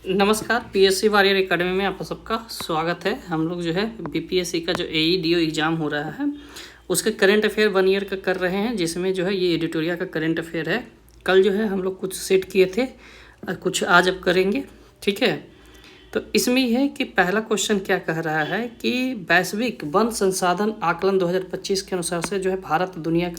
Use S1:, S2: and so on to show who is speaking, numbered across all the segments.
S1: नमस्कार। PSC warrior academy में आप सबका स्वागत है। हम लोग जो है बीपीएससी का जो एईडीओ एग्ज़ाम हो रहा है उसके करंट अफेयर 1 ईयर का कर रहे हैं, जिसमें जो है ये एडिटोरिया का करंट अफेयर है। कल जो है हम लोग कुछ सेट किए थे और कुछ आज अब करेंगे, ठीक है। तो इसमें यह है कि पहला क्वेश्चन क्या कह रहा है कि वैश्विक वन संसाधन आकलन 2025 के अनुसार से जो है भारत दुनिया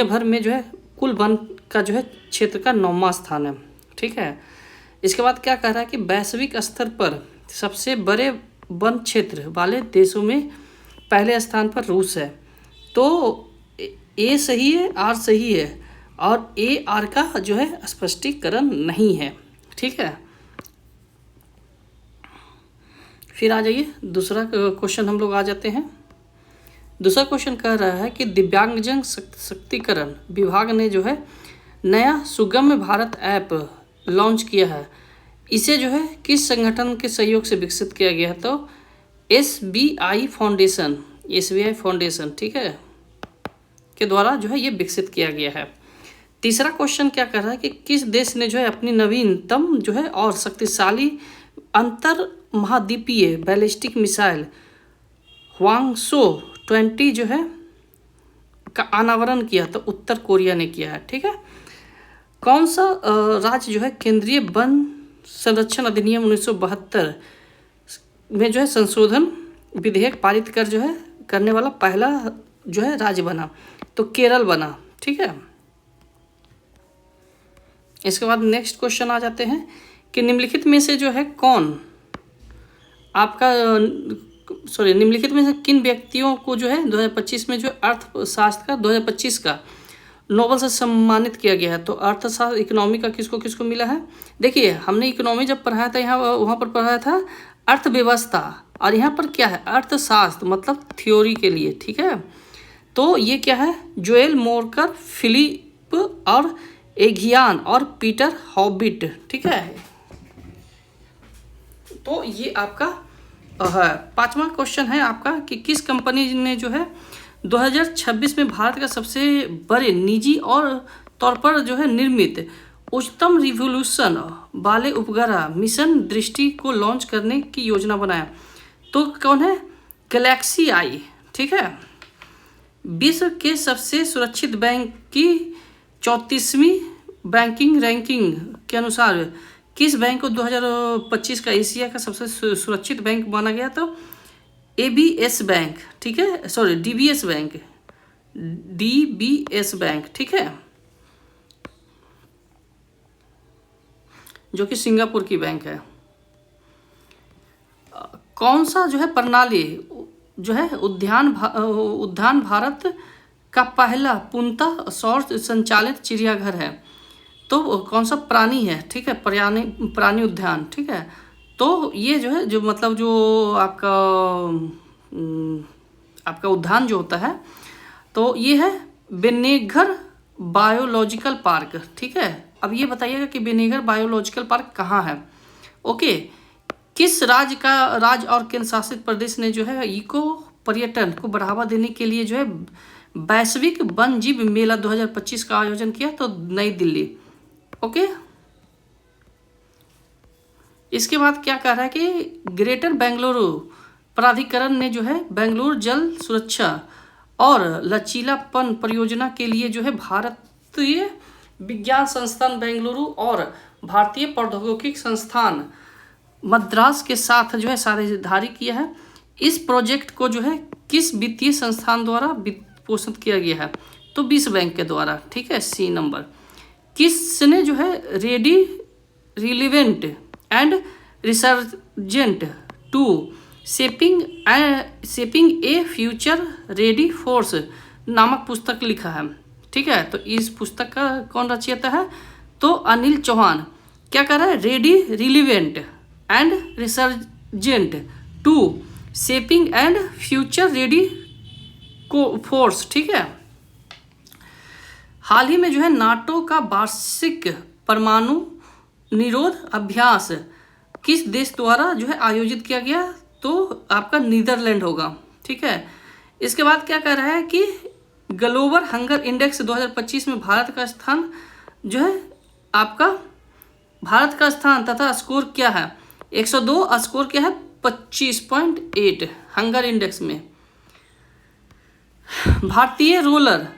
S1: भर में जो है कुल वन का जो है क्षेत्र का 9वां स्थान है, ठीक है। इसके बाद क्या कह रहा है कि वैश्विक स्तर पर सबसे बड़े वन क्षेत्र वाले देशों में पहले स्थान पर रूस है। तो ए सही है, आर सही है और ए आर का जो है स्पष्टीकरण नहीं है, ठीक है। फिर आ जाइए दूसरा क्वेश्चन हम लोग आ जाते हैं। दूसरा क्वेश्चन कह रहा है कि दिव्यांगजन सशक्तिकरण विभाग ने जो है नया सुगम्य भारत ऐप लॉन्च किया है। इसे जो है किस संगठन के सहयोग से विकसित किया गया है? तो एसबीआई फाउंडेशन, ठीक है, के द्वारा जो है ये विकसित किया गया है। तीसरा क्वेश्चन क्या कर रहा है कि किस देश ने जो है अपनी नवीनतम जो है और शक्तिशाली अंतर महाद्वीपीय बैलिस्टिक मिसाइल ह्वांगसो 20 जो है का अनावरण किया? तो उत्तर कोरिया ने किया है, ठीक है। कौन सा राज्य जो है केंद्रीय वन संरक्षण अधिनियम 1972 में जो है संशोधन विधेयक पारित कर जो है करने वाला पहला जो है राज्य बना? तो केरल बना, ठीक है। इसके बाद नेक्स्ट क्वेश्चन आ जाते हैं कि निम्नलिखित में से जो है निम्नलिखित में से किन व्यक्तियों को जो है 2025 में जो अर्थशास्त्र का 2025 का नोबेल से सम्मानित किया गया है? तो अर्थशास्त्र इकोनॉमी का किसको किसको मिला है? देखिए, हमने इकोनॉमी जब पढ़ाया था वहाँ पर पढ़ाया था अर्थव्यवस्था, और यहाँ पर क्या है अर्थशास्त्र, मतलब थ्योरी के लिए, ठीक है। तो ये क्या है जोएल मोरकर, फिलिप और एगियान और पीटर हॉबिट, ठीक है। तो ये आपका है। पांचवा क्वेश्चन है आपका कि किस कंपनी ने जो है 2026 में भारत का सबसे बड़े निजी और तौर पर जो है निर्मित उच्चतम रिवोल्यूशन वाले उपग्रह मिशन दृष्टि को लॉन्च करने की योजना बनाया? तो कौन है? गैलेक्सी आई, ठीक है। विश्व के सबसे सुरक्षित बैंक की 34वीं बैंकिंग रैंकिंग के अनुसार किस बैंक को 2025 का एशिया का सबसे सुरक्षित बैंक माना गया? तो एबीएस बैंक, ठीक है, सॉरी डीबीएस बैंक, ठीक है, जो कि सिंगापुर की बैंक है। कौन सा जो है प्रणाली जो है उद्यान भारत का पहला पूर्णतः सौर संचालित चिड़ियाघर है? तो कौन सा प्राणी है? ठीक है, प्राणी उद्यान, ठीक है। तो ये जो है जो मतलब जो आपका उद्यान जो होता है तो ये है बेनेगर बायोलॉजिकल पार्क, ठीक है। अब ये बताइएगा कि बेनेगर बायोलॉजिकल पार्क कहाँ है? ओके। किस राज्य और केंद्र शासित प्रदेश ने जो है इको पर्यटन को बढ़ावा देने के लिए जो है वैश्विक वन जीव मेला 2025 का आयोजन किया? तो नई दिल्ली, ओके। इसके बाद क्या कह रहा है कि ग्रेटर बेंगलुरु प्राधिकरण ने जो है बेंगलुरु जल सुरक्षा और लचीलापन परियोजना के लिए जो है भारतीय विज्ञान संस्थान बेंगलुरु और भारतीय प्रौद्योगिकी संस्थान मद्रास के साथ जो है साझेदारी किया है। इस प्रोजेक्ट को जो है किस वित्तीय संस्थान द्वारा वित्त पोषित किया गया है? तो विश्व बैंक के द्वारा, ठीक है, सी नंबर। किसने जो है ready relevant and resurgent to shaping a future ready force नामक पुस्तक लिखा है? ठीक है, तो इस पुस्तक का कौन रचयिता है? तो अनिल चौहान। क्या कर रहा है? Ready relevant and resurgent to shaping and future ready को फोर्स, ठीक है। हाल ही में जो है नाटो का वार्षिक परमाणु निरोध अभ्यास किस देश द्वारा जो है आयोजित किया गया? तो आपका नीदरलैंड होगा, ठीक है। इसके बाद क्या कह रहा है कि ग्लोबल हंगर इंडेक्स 2025 में भारत का स्थान जो है आपका भारत का स्थान तथा स्कोर क्या है? 102, स्कोर क्या है? 25.8 हंगर इंडेक्स में। भारतीय रोलर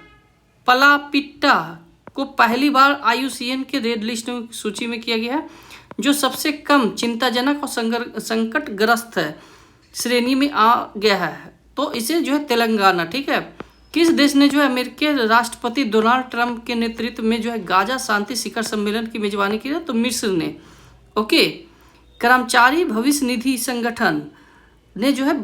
S1: पलापिट्टा को पहली बार IUCN के रेड लिस्ट में सूची में किया गया है, जो सबसे कम चिंताजनक और संकटग्रस्त है श्रेणी में आ गया है। तो इसे जो है तेलंगाना, ठीक है। किस देश ने जो है अमेरिकी राष्ट्रपति डोनाल्ड ट्रंप के नेतृत्व में जो है गाजा शांति शिखर सम्मेलन की मेजबानी की है? तो मिस्र ने। ओके। कर्मचारी भविष्य निधि संगठन ने जो है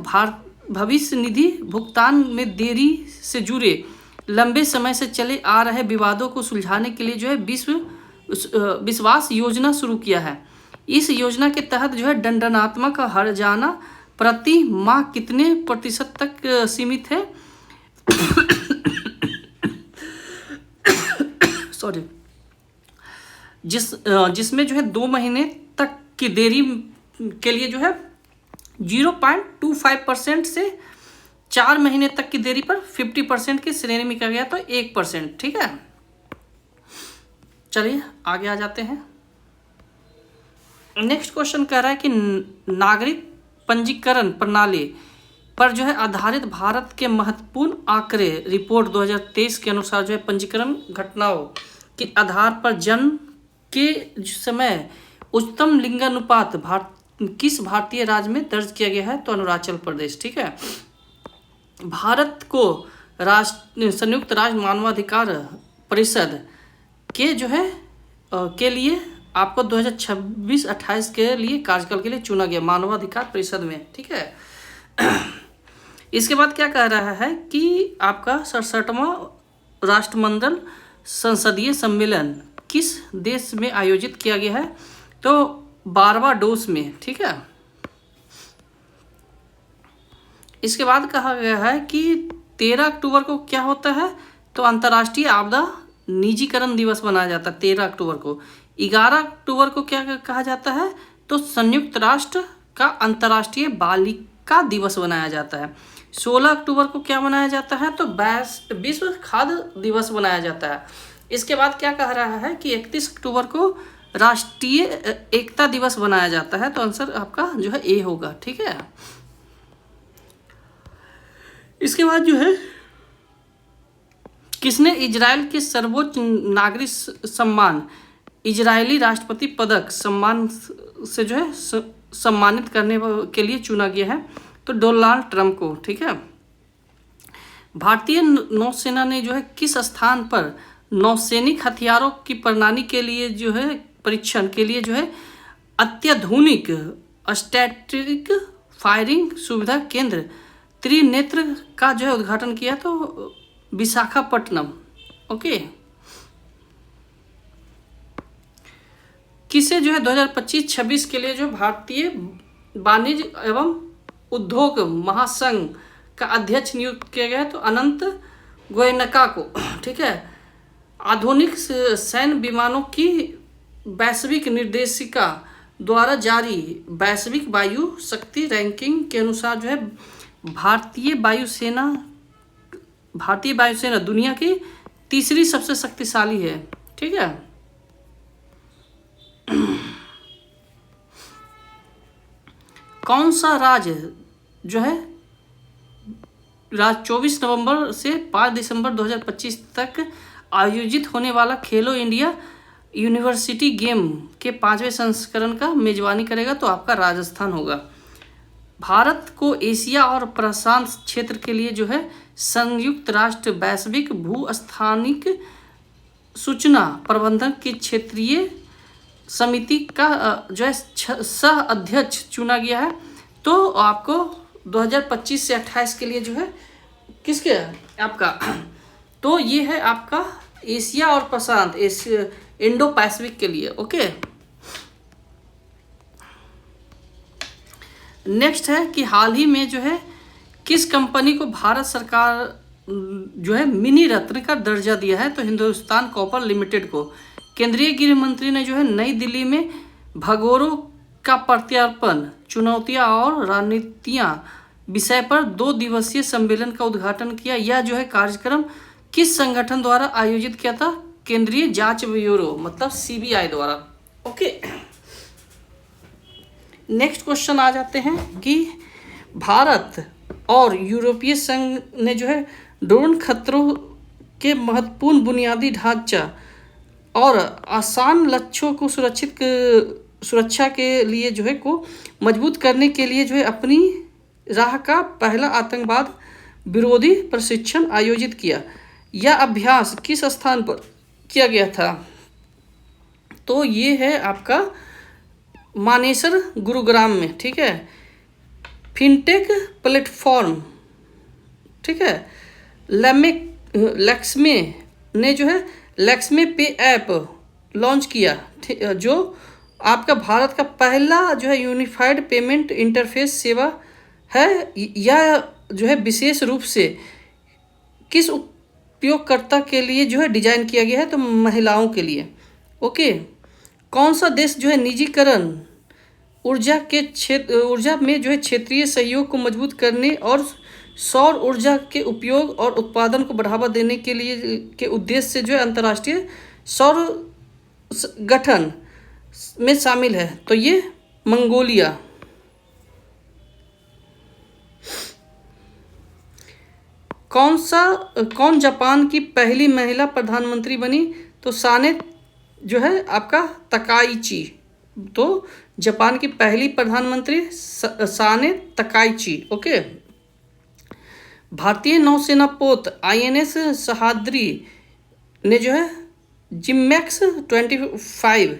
S1: भविष्य निधि भुगतान में देरी से जुड़े लंबे समय से चले आ रहे विवादों को सुलझाने के लिए जो है विश्वास योजना शुरू किया है। इस योजना के तहत जो है दंडात्मक हर्जाना प्रति माह कितने प्रतिशत तक सीमित है? सॉरी, जिसमें जो है 2 महीने तक की देरी के लिए जो है 0.25% से 4 महीने तक की देरी पर 50% की श्रेणी में किया गया, तो 1%, ठीक है। चलिए आगे आ जाते हैं। नेक्स्ट क्वेश्चन कह रहा है कि नागरिक पंजीकरण प्रणाली पर जो है आधारित भारत के महत्वपूर्ण आंकड़े रिपोर्ट 2023 के अनुसार जो है पंजीकरण घटनाओं के आधार पर जन्म के समय उच्चतम लिंगानुपात किस भारतीय राज्य में दर्ज किया गया है? तो अरुणाचल प्रदेश, ठीक है। भारत को संयुक्त राष्ट्र मानवाधिकार परिषद के जो है के लिए आपको 2026-28 के लिए कार्यकाल के लिए चुना गया मानवाधिकार परिषद में, ठीक है। इसके बाद क्या कह रहा है कि आपका 67वां राष्ट्रमंडल संसदीय सम्मेलन किस देश में आयोजित किया गया है? तो बारबाडोस में, ठीक है। इसके बाद कहा गया है कि 13 अक्टूबर को क्या होता है? तो अंतर्राष्ट्रीय आपदा निजीकरण दिवस मनाया जाता है 13 अक्टूबर को। 11 अक्टूबर को क्या कहा जाता है? तो संयुक्त राष्ट्र का अंतर्राष्ट्रीय बालिका दिवस मनाया जाता है। 16 अक्टूबर को क्या मनाया जाता है? तो विश्व खाद्य दिवस मनाया जाता है। इसके बाद क्या कह रहा है कि 31 अक्टूबर को राष्ट्रीय एकता दिवस मनाया जाता है। तो आंसर आपका जो है ए होगा, ठीक है। इसके बाद जो है किसने इजराइल के सर्वोच्च नागरिक सम्मान इजरायली राष्ट्रपति पदक सम्मान से जो है सम्मानित करने के लिए चुना गया है? तो डोनाल्ड ट्रंप को, ठीक है। भारतीय नौसेना ने जो है किस स्थान पर नौसैनिक हथियारों की प्रणाली के लिए जो है परीक्षण के लिए जो है अत्याधुनिक स्टैटिक फायरिंग सुविधा केंद्र त्रिनेत्र का जो है उद्घाटन किया? तो विशाखापट्टनम, ओके। किसे जो है 2025-26 के लिए जो भारतीय वाणिज्य एवं उद्योग महासंघ का अध्यक्ष नियुक्त किया गया है? तो अनंत गोयनका को, ठीक है। आधुनिक सैन्य विमानों की वैश्विक निर्देशिका द्वारा जारी वैश्विक वायु शक्ति रैंकिंग के अनुसार जो है भारतीय वायुसेना दुनिया की तीसरी सबसे शक्तिशाली है, ठीक है। कौन सा राज्य जो है 24 नवंबर से 5 दिसंबर 2025 तक आयोजित होने वाला खेलो इंडिया यूनिवर्सिटी गेम के 5वें संस्करण का मेजबानी करेगा? तो आपका राजस्थान होगा। भारत को एशिया और प्रशांत क्षेत्र के लिए जो है संयुक्त राष्ट्र वैश्विक भूस्थानिक सूचना प्रबंधन की क्षेत्रीय समिति का जो है सह अध्यक्ष चुना गया है? तो आपको 2025 से 28 के लिए जो है किसके आपका तो ये है आपका एशिया और प्रशांत इंडो पैसिफिक के लिए, ओके। नेक्स्ट है कि हाल ही में जो है किस कंपनी को भारत सरकार जो है मिनी रत्न का दर्जा दिया है? तो हिंदुस्तान कॉपर लिमिटेड को। केंद्रीय गृह मंत्री ने जो है नई दिल्ली में भगोड़ों का प्रत्यार्पण चुनौतियां और रणनीतियां विषय पर 2 दिवसीय सम्मेलन का उद्घाटन किया। यह जो है कार्यक्रम किस संगठन द्वारा आयोजित किया था? केंद्रीय जांच ब्यूरो मतलब CBI द्वारा, ओके, नेक्स्ट क्वेश्चन आ जाते हैं कि भारत और यूरोपीय संघ ने जो है ड्रोन खतरों के महत्वपूर्ण बुनियादी ढांचा और आसान लक्ष्यों को सुरक्षा के लिए जो है को मजबूत करने के लिए जो है अपनी राह का पहला आतंकवाद विरोधी प्रशिक्षण आयोजित किया। यह अभ्यास किस स्थान पर किया गया था? तो ये है आपका मानेसर, गुरुग्राम में। ठीक है, फिनटेक प्लेटफॉर्म, ठीक है, लैक्समे ने जो है लैक्समे पे ऐप लॉन्च किया, जो आपका भारत का पहला जो है यूनिफाइड पेमेंट इंटरफेस सेवा है। यह जो है विशेष रूप से किस उपयोगकर्ता के लिए जो है डिजाइन किया गया है? तो महिलाओं के लिए। ओके, कौन सा देश जो है निजीकरण ऊर्जा में जो है क्षेत्रीय सहयोग को मजबूत करने और सौर ऊर्जा के उपयोग और उत्पादन को बढ़ावा देने के लिए के उद्देश्य से जो है अंतर्राष्ट्रीय सौर गठन में शामिल है? तो ये मंगोलिया। कौन जापान की पहली महिला प्रधानमंत्री बनी? तो साने जो है आपका तकाइची। तो जापान की पहली प्रधानमंत्री साने तकाइची। ओके, भारतीय नौसेना पोत INS सहाद्री ने जो है जिमैक्स 25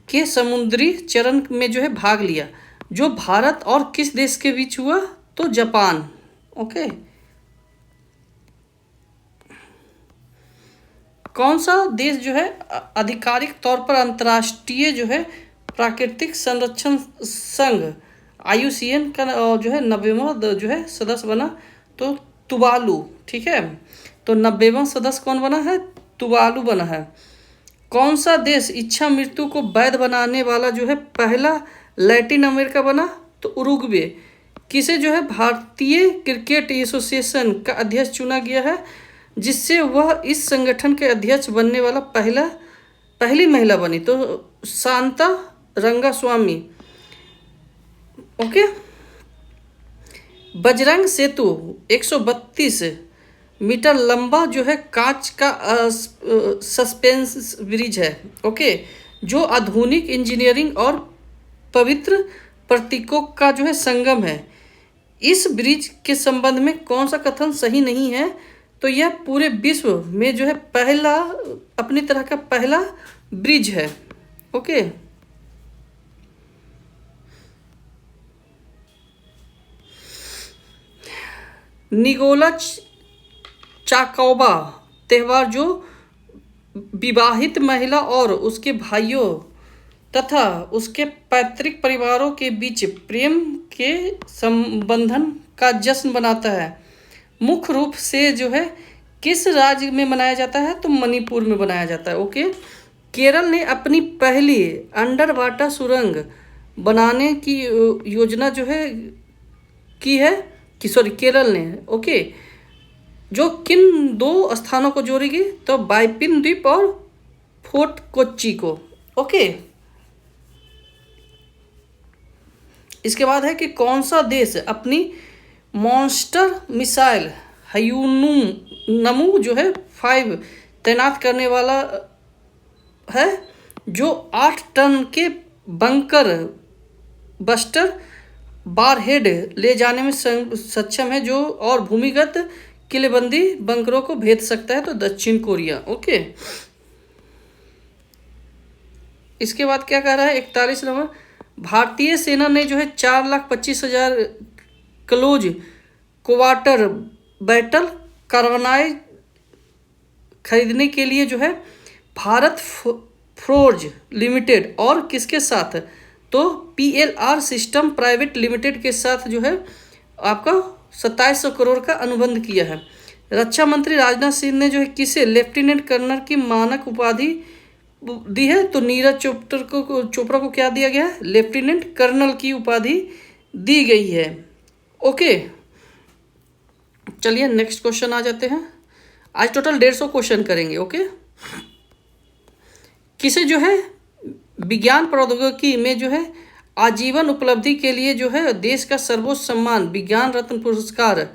S1: के समुद्री चरण में जो है भाग लिया, जो भारत और किस देश के बीच हुआ? तो जापान। ओके, कौन सा देश जो है आधिकारिक तौर पर अंतर्राष्ट्रीय जो है प्राकृतिक संरक्षण संघ IUCN का जो है 90वां जो है सदस्य बना? तो तुवालू। ठीक है, तो 90वां सदस्य कौन बना है? तुवालू बना है। कौन सा देश इच्छा मृत्यु को वैध बनाने वाला जो है पहला लैटिन अमेरिका बना? तो उरुग्वे। किसे जो है भारतीय क्रिकेट एसोसिएशन का अध्यक्ष चुना गया है, जिससे वह इस संगठन के अध्यक्ष बनने वाला पहली महिला बनी? तो शांता रंगास्वामी। ओके, बजरंग सेतु 132 मीटर लंबा जो है कांच का सस्पेंस ब्रिज है। ओके, जो आधुनिक इंजीनियरिंग और पवित्र प्रतीकों का जो है संगम है। इस ब्रिज के संबंध में कौन सा कथन सही नहीं है? तो यह पूरे विश्व में जो है पहला अपनी तरह का पहला ब्रिज है। ओके, निगोला चाकौबा त्यौहार जो विवाहित महिला और उसके भाइयों तथा उसके पैतृक परिवारों के बीच प्रेम के संबंधन का जश्न बनाता है, मुख्य रूप से जो है किस राज्य में मनाया जाता है? तो मणिपुर में बनाया जाता है। ओके, केरल ने अपनी पहली अंडर वाटर सुरंग बनाने की योजना जो है की है केरल ने। ओके, जो किन दो स्थानों को जोड़ेगी? तो बाइपिन द्वीप और फोर्ट कोच्चि को। ओके, इसके बाद है कि कौन सा देश अपनी मॉन्स्टर मिसाइल हयूनमू जो है 5 तैनात करने वाला है, जो 8 टन के बंकर बस्टर बारहेड ले जाने में सक्षम है, जो और भूमिगत किलेबंदी बंकरों को भेद सकता है? तो दक्षिण कोरिया। ओके, इसके बाद क्या कह रहा है? 41 नंबर, भारतीय सेना ने जो है 4,25,000 क्लोज क्वार्टर बैटल कार्बाइड खरीदने के लिए जो है भारत फोर्ज लिमिटेड और किसके साथ? तो PLR सिस्टम प्राइवेट लिमिटेड के साथ जो है आपका 2700 करोड़ का अनुबंध किया है। रक्षा मंत्री राजनाथ सिंह ने जो है किसे लेफ्टिनेंट कर्नल की मानक उपाधि दी है? तो नीरज चोपड़ा को क्या दिया गया है? लेफ्टिनेंट कर्नल की उपाधि दी गई है। ओके, चलिए नेक्स्ट क्वेश्चन आ जाते हैं। आज टोटल 150 क्वेश्चन करेंगे। ओके, किसे जो है विज्ञान प्रौद्योगिकी में जो है आजीवन उपलब्धि के लिए जो है देश का सर्वोच्च सम्मान विज्ञान रत्न पुरस्कार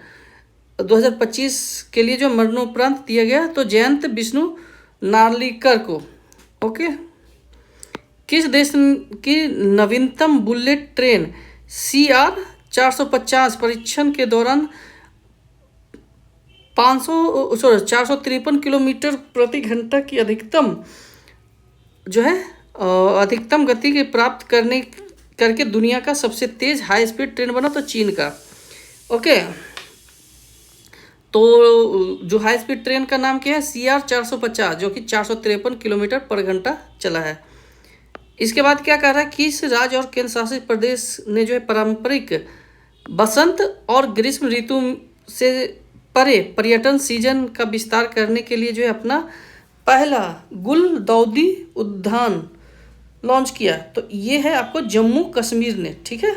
S1: 2025 के लिए जो मरणोपरांत दिया गया तो जयंत विष्णु नार्लिकर को। ओके। किस देश की नवीनतम बुलेट ट्रेन CR 450 परीक्षण के दौरान 453 किलोमीटर प्रति घंटा की अधिकतम जो है अधिकतम गति के प्राप्त करके दुनिया का सबसे तेज हाई स्पीड ट्रेन बना? तो चीन का। ओके। तो जो हाई स्पीड ट्रेन का नाम क्या है? CR 450, जो कि 453 किलोमीटर पर घंटा चला है। इसके बाद क्या कह रहा है? किस राज्य और केंद्र शासित प्रदेश ने जो है पारंपरिक बसंत और ग्रीष्म ऋतु से परे पर्यटन सीजन का विस्तार करने के लिए जो है अपना पहला गुलदाउदी उद्यान लॉन्च किया? तो ये है आपको जम्मू कश्मीर ने। ठीक है।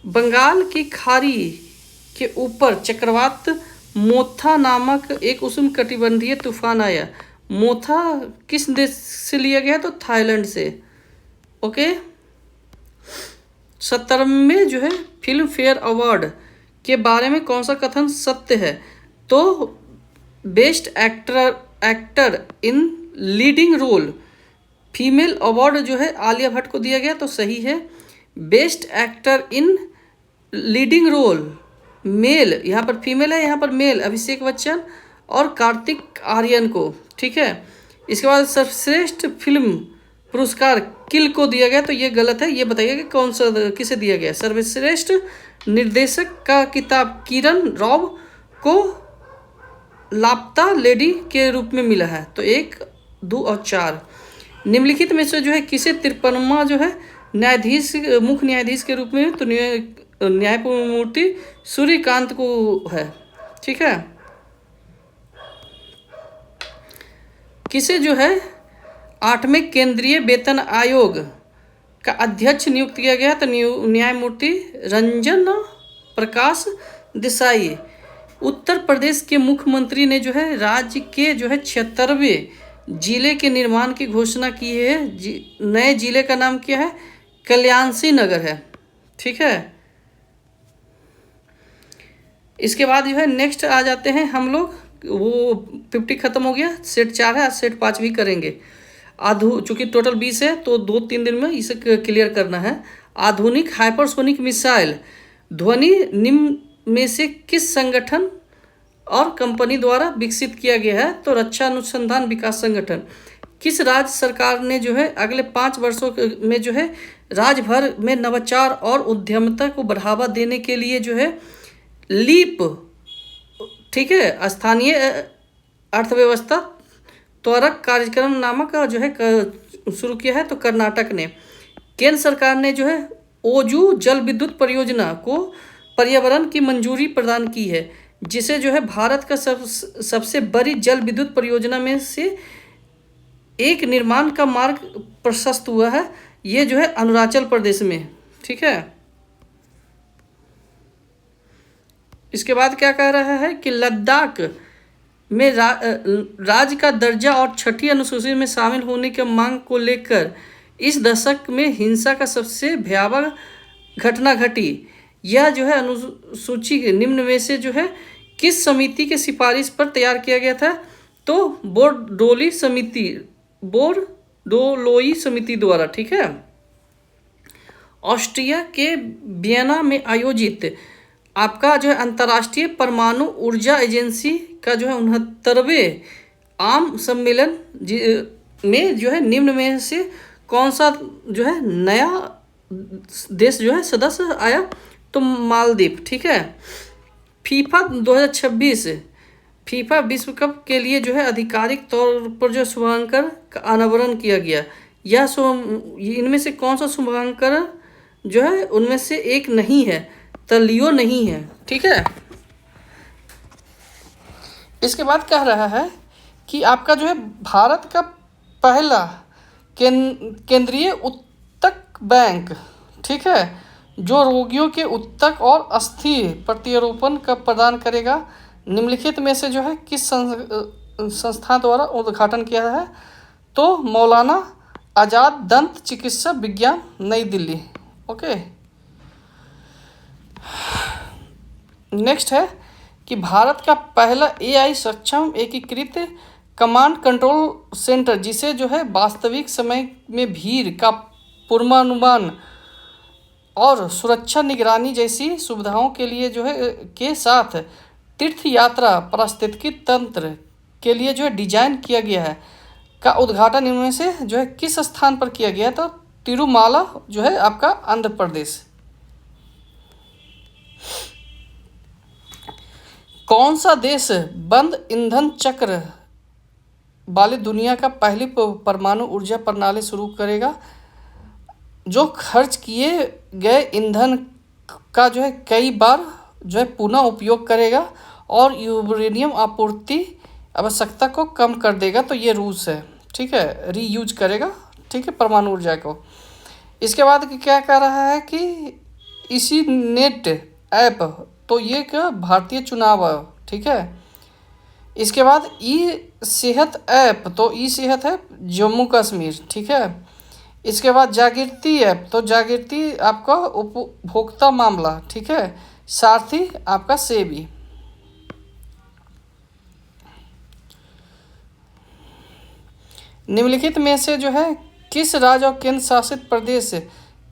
S1: बंगाल की खाड़ी के ऊपर चक्रवात मोथा नामक एक उष्णकटिबंधीय तूफान आया। मोथा किस देश से लिया गया? तो थाईलैंड से। ओके। 70वें जो है फिल्म फेयर अवार्ड के बारे में कौन सा कथन सत्य है? तो best actor in leading role female award जो है आलिया भट्ट को दिया गया, तो सही है। Best actor in leading role male, यहाँ पर फीमेल है, यहाँ पर मेल अभिषेक बच्चन और कार्तिक आर्यन को। ठीक है। इसके बाद सर्वश्रेष्ठ फिल्म पुरस्कार किल को दिया गया, तो ये गलत है। ये बताइए कि कौन सा किसे दिया गया? सर्वश्रेष्ठ निर्देशक का किताब किरण रॉब को लापता लेडी के रूप में मिला है, तो 1, 2 और 4। निम्नलिखित में से जो है किसे 53वां जो है न्यायाधीश मुख्य न्यायाधीश के रूप में, तो न्यायमूर्ति सूर्यकांत को है। ठीक है। किसे जो है 8वें केंद्रीय वेतन आयोग का अध्यक्ष नियुक्त किया गया? तो न्यायमूर्ति रंजन प्रकाश देसाई। उत्तर प्रदेश के मुख्यमंत्री ने जो है राज्य के जो है 76वें जिले के निर्माण की घोषणा की है। नए जिले का नाम क्या है? कल्याणसी नगर है। ठीक है। इसके बाद जो है नेक्स्ट आ जाते हैं हम लोग, वो 50 खत्म हो गया, सेट 4 है, आज सेट 5 भी करेंगे। चूँकि टोटल 20 है तो 2-3 दिन में इसे क्लियर करना है। आधुनिक हाइपरसोनिक मिसाइल ध्वनि निम्न में से किस संगठन और कंपनी द्वारा विकसित किया गया है? तो रक्षा अनुसंधान विकास संगठन। किस राज्य सरकार ने जो है अगले 5 वर्षों में जो है राज्य भर में नवाचार और उद्यमिता को बढ़ावा देने के लिए जो है लीप, ठीक है, स्थानीय अर्थव्यवस्था त्वरक कार्यक्रम नामक जो है शुरू किया है? तो कर्नाटक ने। केंद्र सरकार ने जो है ओजू जल विद्युत परियोजना को पर्यावरण की मंजूरी प्रदान की है, जिसे जो है भारत का सबसे बड़ी जल विद्युत परियोजना में से एक निर्माण का मार्ग प्रशस्त हुआ है। ये जो है अरुणाचल प्रदेश में। ठीक है। इसके बाद क्या कह रहा है कि लद्दाख में राज्य का दर्जा और 6ठी अनुसूची में शामिल होने की मांग को लेकर इस दशक में हिंसा का सबसे भयावह घटना घटी। यह जो है अनुसूची के निम्न में से जो है किस समिति के सिफारिश पर तैयार किया गया था? तो बोर्डोलोई समिति द्वारा। ठीक है। ऑस्ट्रिया के वियना में आयोजित आपका जो है अंतर्राष्ट्रीय परमाणु ऊर्जा एजेंसी का जो है 69वें आम सम्मेलन में जो है निम्न में से कौन सा जो है नया देश जो है सदस्य आया? तो मालदीव। ठीक है। फीफा 2026 फीफा विश्व कप के लिए जो है आधिकारिक तौर पर जो शुभांकर का अनावरण किया गया। इनमें से कौन सा शुभांकर जो है उनमें से एक नहीं है, तो लियो नहीं है। ठीक है। इसके बाद कह रहा है कि आपका जो है भारत का पहला केंद्रीय ऊतक बैंक, ठीक है, जो रोगियों के ऊतक और अस्थि प्रत्यारोपण का प्रदान करेगा, निम्नलिखित में से जो है किस संस्था द्वारा उद्घाटन किया है? तो मौलाना आज़ाद दंत चिकित्सा विज्ञान, नई दिल्ली। ओके, नेक्स्ट है कि भारत का पहला एआई सक्षम एकीकृत कमांड कंट्रोल सेंटर, जिसे जो है वास्तविक समय में भीड़ का पूर्वानुमान और सुरक्षा निगरानी जैसी सुविधाओं के लिए जो है के साथ तीर्थ यात्रा पारिस्थितिकी तंत्र के लिए जो है डिजाइन किया गया है, का उद्घाटन इनमें से जो है किस स्थान पर किया गया? तो तिरुमाला जो है आपका आंध्र प्रदेश। कौन सा देश बंद ईंधन चक्र वाली दुनिया का पहली परमाणु ऊर्जा प्रणाली शुरू करेगा, जो खर्च किए गए ईंधन का जो है कई बार जो है पुनः उपयोग करेगा और यूरेनियम आपूर्ति आवश्यकता को कम कर देगा? तो ये रूस है, ठीक है, रीयूज करेगा, ठीक है, परमाणु ऊर्जा को। इसके बाद क्या कह रहा है कि इसी नेट ऐप, तो ये क्या भारतीय चुनाव, ठीक है। इसके बाद ई सेहत ऐप, तो ई सेहत है जम्मू कश्मीर, ठीक है। इसके बाद जागृति ऐप, तो जागृति आपका उपभोक्ता मामला, ठीक है। सारथी आपका सेबी। निम्नलिखित में से जो है किस राज्य और केंद्र शासित प्रदेश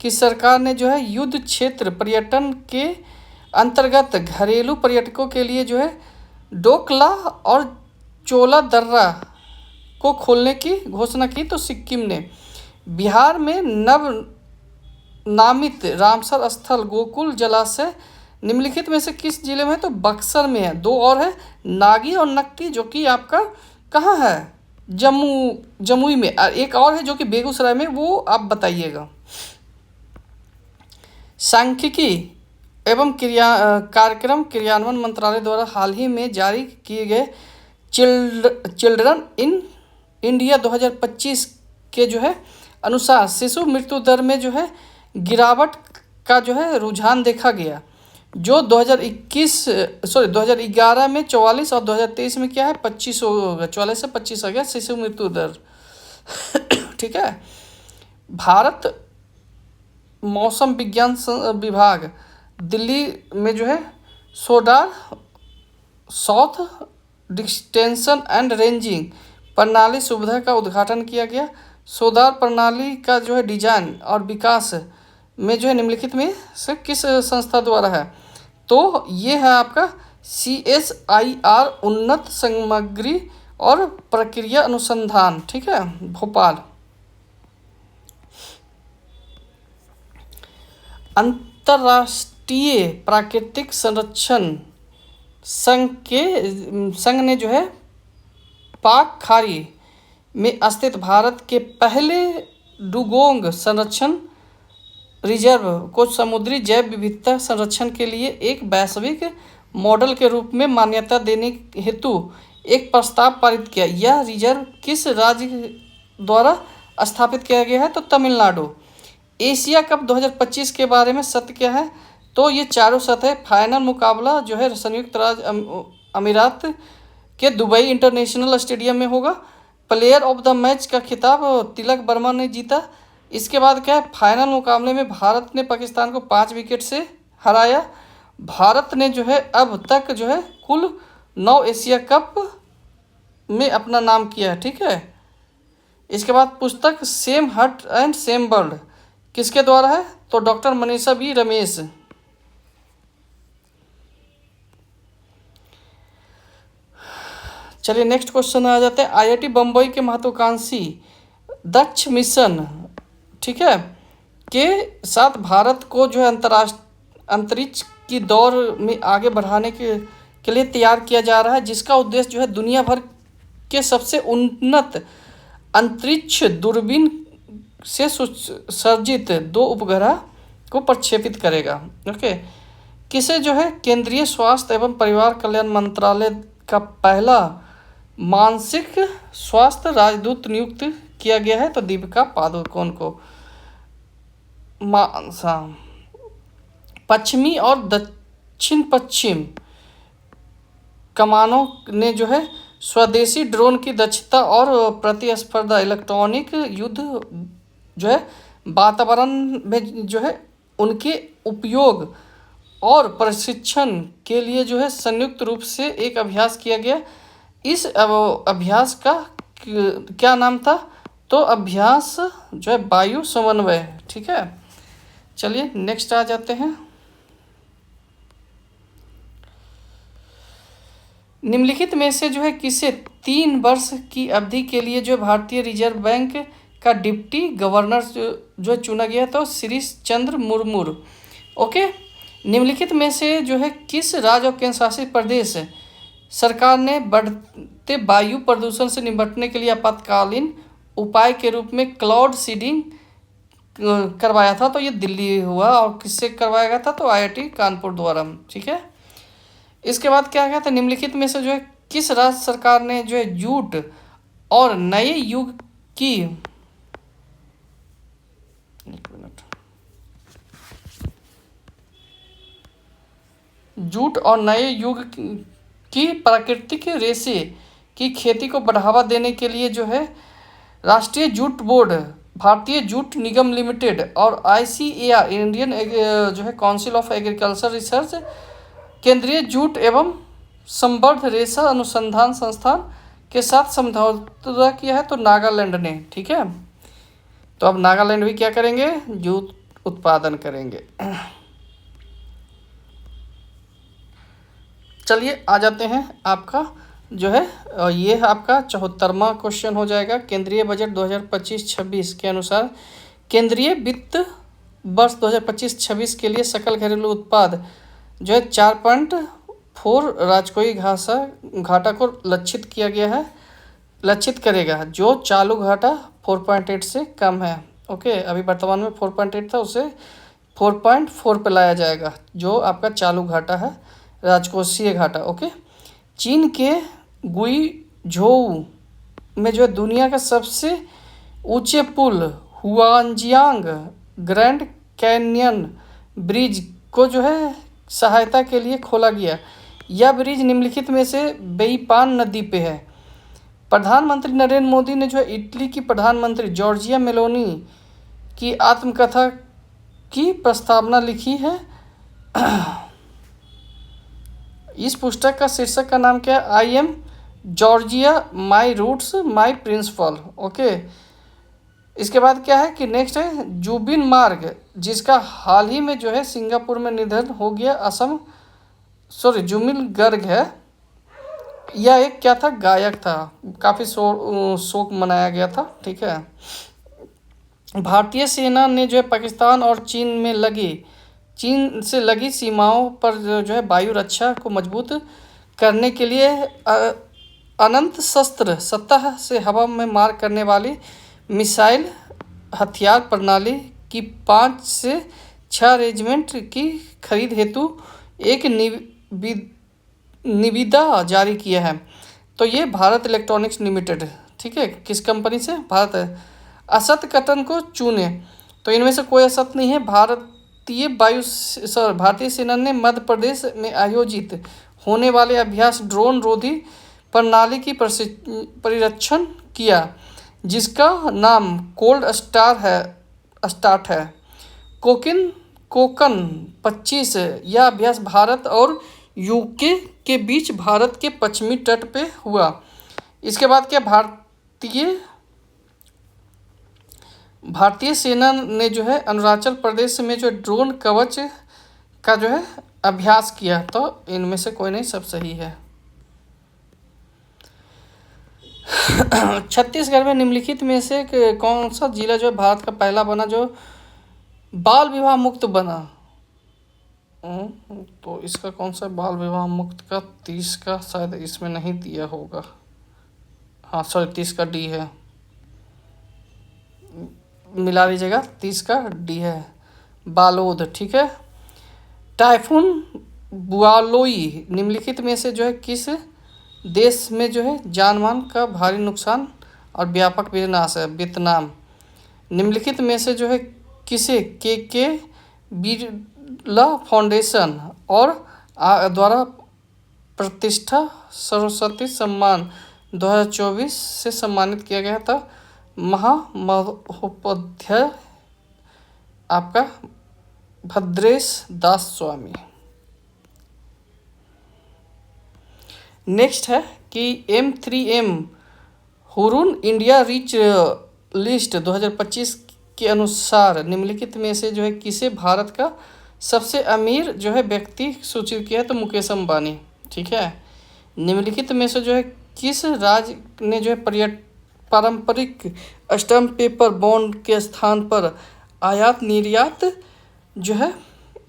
S1: की सरकार ने जो है युद्ध क्षेत्र पर्यटन के अंतर्गत घरेलू पर्यटकों के लिए जो है डोकला और चोला दर्रा को खोलने की घोषणा की? तो सिक्किम ने। बिहार में नव नामित रामसर स्थल गोकुल जलाशय निम्नलिखित में से किस जिले में है? तो बक्सर में है। दो और है, नागी और नक्की, जो कि आपका कहाँ है? जमुई में। एक और है जो कि बेगूसराय में, वो आप बताइएगा। सांख्यिकी एवं कार्यक्रम क्रियान्वयन मंत्रालय द्वारा हाल ही में जारी किए गए चिल्ड्रन इन इंडिया 2025 के जो है अनुसार शिशु मृत्यु दर में जो है गिरावट का जो है रुझान देखा गया, जो 2011 में 44 और 2023 में क्या है 25 होगा, 44 से 25 आ गया शिशु मृत्यु दर। ठीक है। भारत मौसम विज्ञान विभाग दिल्ली में जो है SODAR south distension and ranging प्रणाली सुविधा का उद्घाटन किया गया। सोडार प्रणाली का जो है डिजाइन और विकास में जो है निम्नलिखित में से किस संस्था द्वारा है? तो ये है आपका CSIR उन्नत सामग्री और प्रक्रिया अनुसंधान, ठीक है, भोपाल। अंतर्राष्ट्रीय प्राकृतिक संरक्षण संघ ने जो है पाक खाड़ी में स्थित भारत के पहले डुगोंग संरक्षण रिजर्व को समुद्री जैव विविधता संरक्षण के लिए एक वैश्विक मॉडल के रूप में मान्यता देने हेतु एक प्रस्ताव पारित किया। यह रिजर्व किस राज्य द्वारा स्थापित किया गया है? तो तमिलनाडु। एशिया कप 2025 के बारे में सत्य क्या है? तो ये चारों सत्य है। फाइनल मुकाबला जो है संयुक्त राज्य अमीरात के दुबई इंटरनेशनल स्टेडियम में होगा। प्लेयर ऑफ द मैच का खिताब तिलक वर्मा ने जीता। इसके बाद क्या है, फाइनल मुकाबले में भारत ने पाकिस्तान को 5 विकेट से हराया। भारत ने जो है अब तक जो है कुल 9 एशिया कप में अपना नाम किया है, ठीक है। इसके बाद पुस्तक सेम हट एंड सेम वर्ल्ड किसके द्वारा है? तो डॉक्टर मनीषा बी रमेश। चलिए नेक्स्ट क्वेश्चन आ जाते हैं। IIT बम्बई के महत्वाकांक्षी दक्ष मिशन, ठीक है, के साथ भारत को जो है अंतरिक्ष की दौड़ में आगे बढ़ाने के लिए तैयार किया जा रहा है, जिसका उद्देश्य जो है दुनिया भर के सबसे उन्नत अंतरिक्ष दूरबीन से सुसज्जित 2 उपग्रह को प्रक्षेपित करेगा। ओके। किसे जो है केंद्रीय स्वास्थ्य एवं परिवार कल्याण मंत्रालय का पहला मानसिक स्वास्थ्य राजदूत नियुक्त किया गया है? तो दीपिका पादुकोण को। पश्चिमी और दक्षिण पश्चिम कमानों ने जो है स्वदेशी ड्रोन की दक्षता और प्रतिस्पर्धा इलेक्ट्रॉनिक युद्ध जो है वातावरण में जो है उनके उपयोग और प्रशिक्षण के लिए जो है संयुक्त रूप से एक अभ्यास किया गया। इस अभ्यास का क्या नाम था? तो अभ्यास जो है वायु समन्वय। ठीक है, चलिए नेक्स्ट आ जाते हैं। निम्नलिखित में से जो है किसे 3 वर्ष की अवधि के लिए जो भारतीय रिजर्व बैंक का डिप्टी गवर्नर जो चुना गया? तो श्रीश चंद्र मुर्मू। ओके, निम्नलिखित में से जो है किस राज्य और केंद्र शासित प्रदेश सरकार ने बढ़ते वायु प्रदूषण से निपटने के लिए आपातकालीन उपाय के रूप में क्लाउड सीडिंग करवाया था? तो ये दिल्ली हुआ। और किससे करवाया गया था? तो IIT कानपुर द्वारा। ठीक है, इसके बाद क्या गया था? निम्नलिखित में से जो है किस राज्य सरकार ने जो है जूट और नए युग की जूट और नए युग की प्राकृतिक रेशे की खेती को बढ़ावा देने के लिए जो है राष्ट्रीय जूट बोर्ड, भारतीय जूट निगम लिमिटेड और ICAR इंडियन जो है काउंसिल ऑफ एग्रीकल्चर रिसर्च, केंद्रीय जूट एवं संवर्ध रेशा अनुसंधान संस्थान के साथ समझौता किया है? तो नागालैंड ने। ठीक है, तो अब नागालैंड भी क्या करेंगे? जूट उत्पादन करेंगे। चलिए आ जाते हैं आपका जो है ये आपका 74वां क्वेश्चन हो जाएगा। केंद्रीय बजट 2025-26 के अनुसार केंद्रीय वित्त वर्ष 2025-26 के लिए सकल घरेलू उत्पाद जो है 4.4 राजकोई घाटा को लक्षित किया गया है, लक्षित करेगा, जो चालू घाटा 4.8 से कम है। ओके, अभी वर्तमान में 4.8 था, उसे 4.4 पे लाया जाएगा, जो आपका चालू घाटा है, राजकोषीय घाटा। ओके, चीन के गुइझोउ में जो है दुनिया का सबसे ऊंचे पुल हुआंजियांग ग्रैंड कैन्यन ब्रिज को जो है सहायता के लिए खोला गया। यह ब्रिज निम्नलिखित में से बेईपान नदी पे है। प्रधानमंत्री नरेंद्र मोदी ने जो है इटली की प्रधानमंत्री जॉर्जिया मेलोनी की आत्मकथा की प्रस्तावना लिखी है। इस पुस्तक का शीर्षक का नाम क्या है? I am Georgia, my roots, my principal. Okay, इसके बाद क्या है कि नेक्स्ट है जुबिन मार्ग, जिसका हाल ही में जो है सिंगापुर में निधन हो गया। जुबिन गर्ग है। यह एक क्या था? गायक था। काफ़ी शोक मनाया गया था। ठीक है, भारतीय सेना ने जो है पाकिस्तान और चीन से लगी सीमाओं पर जो है वायु रक्षा को मजबूत करने के लिए अनंत शस्त्र सतह से हवा में मार करने वाली मिसाइल हथियार प्रणाली की 5 से 6 रेजिमेंट की खरीद हेतु एक निविदा जारी किया है। तो ये भारत इलेक्ट्रॉनिक्स लिमिटेड, ठीक है, किस कंपनी से? भारत। असत कथन को चुने, तो इनमें से कोई असत नहीं है। भारतीय सेना ने मध्य प्रदेश में आयोजित होने वाले अभ्यास ड्रोन रोधी प्रणाली की परिरक्षण किया, जिसका नाम कोल्ड स्टार्ट है। कोकन 25। यह अभ्यास भारत और यूके के बीच भारत के पश्चिमी तट पे हुआ। इसके बाद क्या भारतीय सेना ने जो है अरुणाचल प्रदेश में जो ड्रोन कवच का जो है अभ्यास किया। तो इनमें से कोई नहीं, सब सही है। छत्तीसगढ़ में निम्नलिखित में से कौन सा जिला जो है भारत का पहला बना जो बाल विवाह मुक्त बना? तो इसका कौन सा बाल विवाह मुक्त का? 30 का शायद इसमें नहीं दिया होगा। हाँ सॉरी, 30 का डी है, मिला लीजिएगा। 30 का डी है, बालोद। ठीक है, टाइफून बुआलोई निम्नलिखित में से जो है किस देश में जो है जानमाल का भारी नुकसान और व्यापक विनाश है? वियतनाम। निम्नलिखित में से जो है किसे के बिरला फाउंडेशन और द्वारा प्रतिष्ठा सरस्वती सम्मान 2024 से सम्मानित किया गया था? महामहोपाध्याय आपका भद्रेश दास स्वामी। नेक्स्ट है कि M3M Hurun India rich list 2025 के अनुसार निम्नलिखित में से जो है किसे भारत का सबसे अमीर जो है व्यक्ति सूचित किया है? तो मुकेश अंबानी। ठीक है। निम्नलिखित में से जो है किस राज्य ने जो है पारंपरिक स्टैम्प पेपर बॉन्ड के स्थान पर आयात निर्यात जो है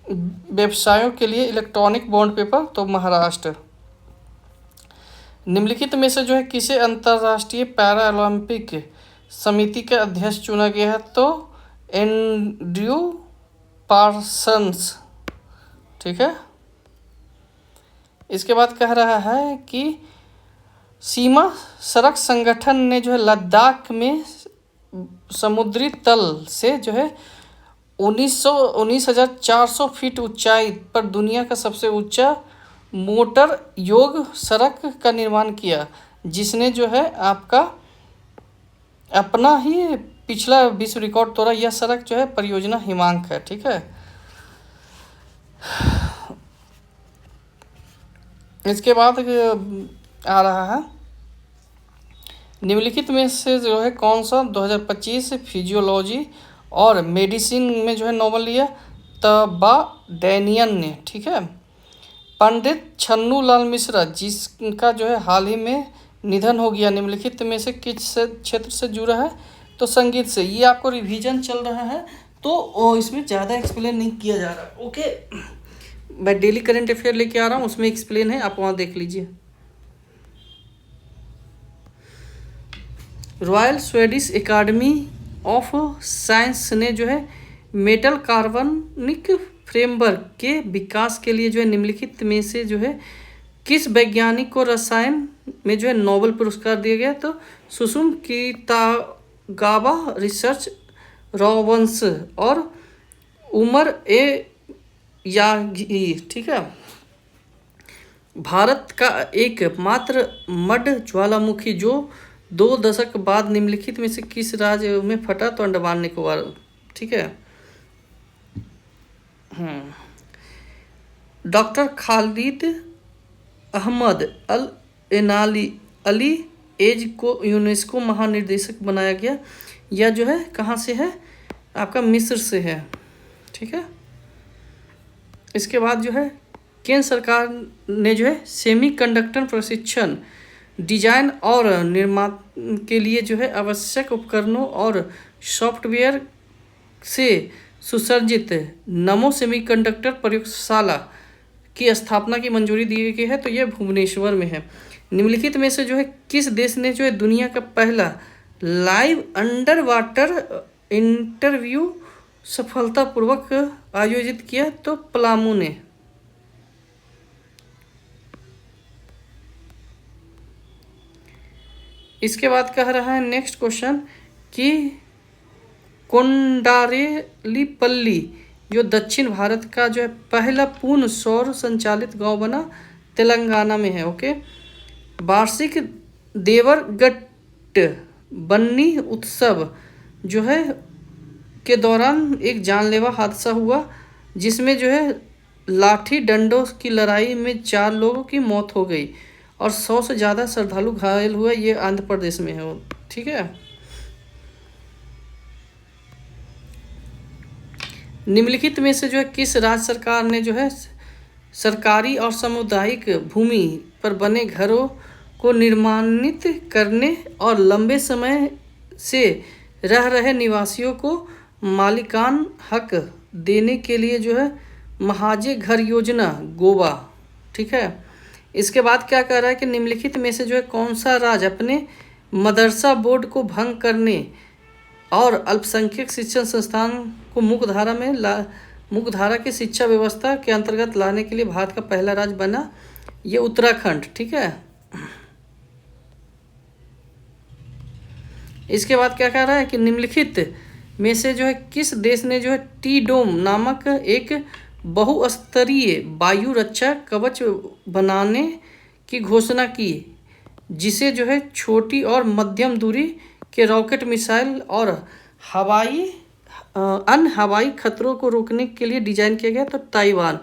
S1: व्यवसायों के लिए इलेक्ट्रॉनिक बॉन्ड पेपर? तो महाराष्ट्र। निम्नलिखित में से जो है किसे अंतर्राष्ट्रीय पैरा ओलंपिक समिति का अध्यक्ष चुना गया है? तो एंड्रयू पार्सन्स। ठीक है। इसके बाद कह रहा है कि सीमा सड़क संगठन ने जो है लद्दाख में समुद्री तल से जो है 19,400 फीट ऊंचाई पर दुनिया का सबसे ऊंचा मोटर योग सड़क का निर्माण किया, जिसने जो है आपका अपना ही पिछला विश्व रिकॉर्ड तोड़ा। यह सड़क जो है परियोजना हिमांक है। ठीक है। इसके बाद आ रहा है निम्नलिखित में से जो है कौन सा 2025 फिजियोलॉजी और मेडिसिन में जो है नोबेल लिया? तबाडेनियन ने। ठीक है। पंडित छन्नू लाल मिश्रा जिसका जो है हाल ही में निधन हो गया, निम्नलिखित में से किस क्षेत्र से जुड़ा है? तो संगीत से। ये आपको रिवीजन चल रहा है तो इसमें ज़्यादा एक्सप्लेन नहीं किया जा रहा। ओके, मैं डेली करंट अफेयर लेके आ रहा हूँ, उसमें एक्सप्लेन है, आप वहाँ देख लीजिए। Royal Swedish academy of science ने जो है मेटल कार्बनिक फ्रेमवर्क के विकास के लिए जो है निम्नलिखित में से जो है किस वैज्ञानिक को रसायन में जो है नोबेल पुरस्कार दिया गया? तो सुसुम कीतागावा रिसर्च रॉबंस और उमर ए यागी। ठीक है। भारत का एकमात्र मड ज्वालामुखी जो 2 दशक बाद निम्नलिखित में से किस राज्य में फटा? तो अंडमान निकोबार। ठीक है। डॉक्टर खालिद अहमद अल एनाली अली एज को यूनेस्को महानिदेशक बनाया गया। यह जो है कहाँ से है? आपका मिस्र से है। ठीक है। इसके बाद जो है केंद्र सरकार ने जो है सेमीकंडक्टर प्रशिक्षण डिजाइन और निर्माण के लिए जो है आवश्यक उपकरणों और सॉफ्टवेयर से सुसज्जित नमो सेमीकंडक्टर प्रयोगशाला की स्थापना की मंजूरी दी गई है। तो यह भुवनेश्वर में है। निम्नलिखित में से जो है किस देश ने जो है दुनिया का पहला लाइव अंडर वाटर इंटरव्यू सफलतापूर्वक आयोजित किया? तो पलामू ने। इसके बाद कह रहा है नेक्स्ट क्वेश्चन कि कोंडारेलीपल्ली जो दक्षिण भारत का जो है पहला पूर्ण सौर संचालित गांव बना? तेलंगाना में है। ओके। वार्षिक देवरगट्ट बन्नी उत्सव जो है के दौरान एक जानलेवा हादसा हुआ, जिसमें जो है लाठी डंडों की लड़ाई में 4 लोगों की मौत हो गई और 100 से ज़्यादा श्रद्धालु घायल हुए। ये आंध्र प्रदेश में है। ठीक है। निम्नलिखित में से जो है किस राज्य सरकार ने जो है सरकारी और सामुदायिक भूमि पर बने घरों को निर्माणित करने और लंबे समय से रह रहे निवासियों को मालिकान हक देने के लिए जो है महाजे घर योजना गोवा? ठीक है। इसके बाद क्या कह रहा है कि निम्नलिखित में से जो है कौन सा राज्य अपने मदरसा बोर्ड को भंग करने और अल्पसंख्यक शिक्षण संस्थान को मुख्यधारा की शिक्षा व्यवस्था के अंतर्गत लाने के लिए भारत का पहला राज्य बना? ये उत्तराखंड। ठीक है। इसके बाद क्या कह रहा है कि निम्नलिखित में से जो है किस देश ने जो है टी डोम नामक एक बहुस्तरीय वायु रक्षा कवच बनाने की घोषणा की, जिसे जो है छोटी और मध्यम दूरी के रॉकेट मिसाइल और अन्य हवाई खतरों को रोकने के लिए डिजाइन किया गया? तो ताइवान।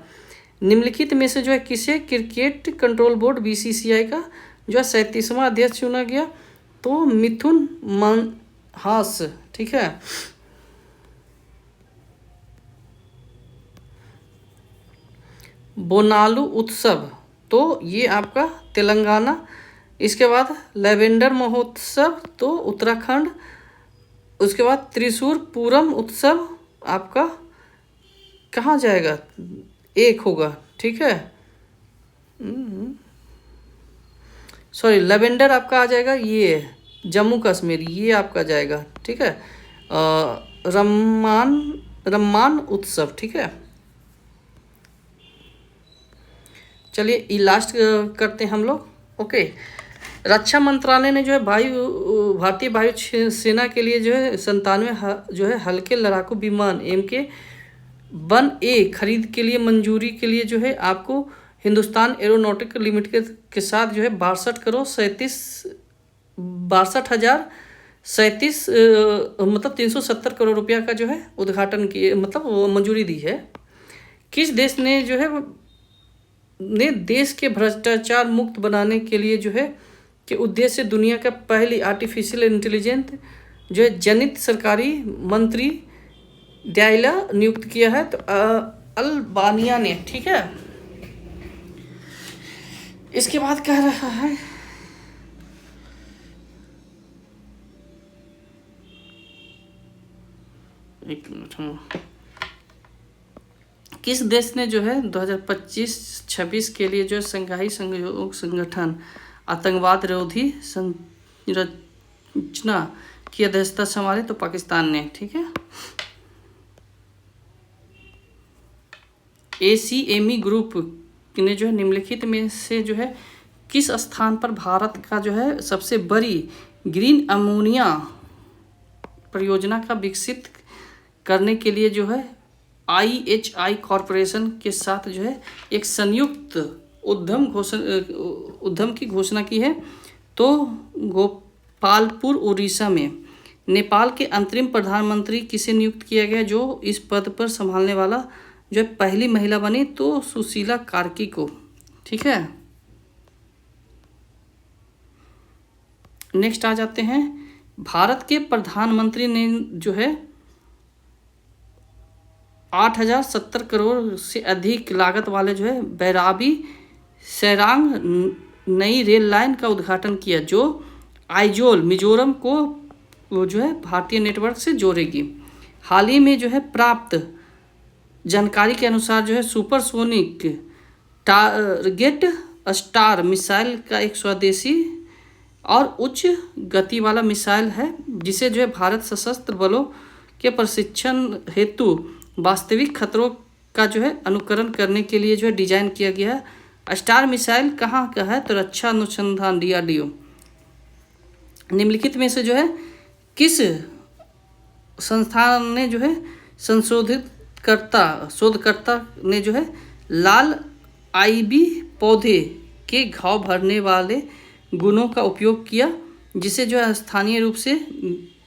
S1: निम्नलिखित में से जो है किसे क्रिकेट कंट्रोल बोर्ड बीसीसीआई का जो है 37वां अध्यक्ष चुना गया? तो मिथुन मनहास। ठीक है। बोनालू उत्सव, तो ये आपका तेलंगाना। इसके बाद लैवेंडर महोत्सव, तो उत्तराखंड। उसके बाद त्रिशूर पूरम उत्सव आपका कहाँ जाएगा? एक होगा। ठीक है, सॉरी, लैवेंडर आपका आ जाएगा ये जम्मू कश्मीर, ये आपका जाएगा। ठीक है, रम्मान उत्सव। ठीक है, चलिए ये लास्ट करते हैं हम लोग। ओके, रक्षा मंत्रालय ने जो है भारतीय वायु सेना के लिए जो है 97 जो है हल्के लड़ाकू विमान MK-1A खरीद के लिए मंजूरी के लिए जो है आपको हिंदुस्तान एरोनॉटिकल लिमिटेड के साथ जो है 62,037 मतलब 370 करोड़ रुपया का जो है उद्घाटन किए, मतलब मंजूरी दी है। किस देश ने जो है देश के भ्रष्टाचार मुक्त बनाने के लिए जो है के उद्देश्य से दुनिया का पहली आर्टिफिशियल इंटेलिजेंस जो है जनित सरकारी मंत्री डायला नियुक्त किया है? तो अल्बानिया ने। ठीक है, इसके बाद कह रहा है एक मिनट, किस देश ने जो है 2025-26 के लिए जो संघाई सहयोग संगठन आतंकवाद विरोधी संरचना की अध्यक्षता संभाली? तो पाकिस्तान ने। ठीक है, ACME ग्रुप ने जो है निम्नलिखित में से जो है किस स्थान पर भारत का जो है सबसे बड़ी ग्रीन अमोनिया परियोजना का विकसित करने के लिए जो है IHI कॉरपोरेशन के साथ जो है एक संयुक्त उद्यम की घोषणा की है? तो गोपालपुर उड़ीसा में। नेपाल के अंतरिम प्रधानमंत्री किसे नियुक्त किया गया जो इस पद पर संभालने वाला जो है पहली महिला बनी? तो सुशीला कार्की को। ठीक है, नेक्स्ट आ जाते हैं। भारत के प्रधानमंत्री ने जो है 8,070 करोड़ से अधिक लागत वाले जो है बैराबी सैरांग नई रेल लाइन का उद्घाटन किया, जो आइजोल मिजोरम को जो है भारतीय नेटवर्क से जोड़ेगी। हाल ही में जो है प्राप्त जानकारी के अनुसार जो है सुपरसोनिक टारगेट स्टार मिसाइल का एक स्वदेशी और उच्च गति वाला मिसाइल है, जिसे जो है भारत सशस्त्र बलों के प्रशिक्षण हेतु वास्तविक खतरों का जो है अनुकरण करने के लिए जो है डिजाइन किया गया है। स्टार मिसाइल कहाँ का है? तो रक्षा अनुसंधान DRDO। निम्नलिखित में से जो है किस संस्थान ने जो है शोधकर्ता ने जो है लाल IB पौधे के घाव भरने वाले गुणों का उपयोग किया, जिसे जो है स्थानीय रूप से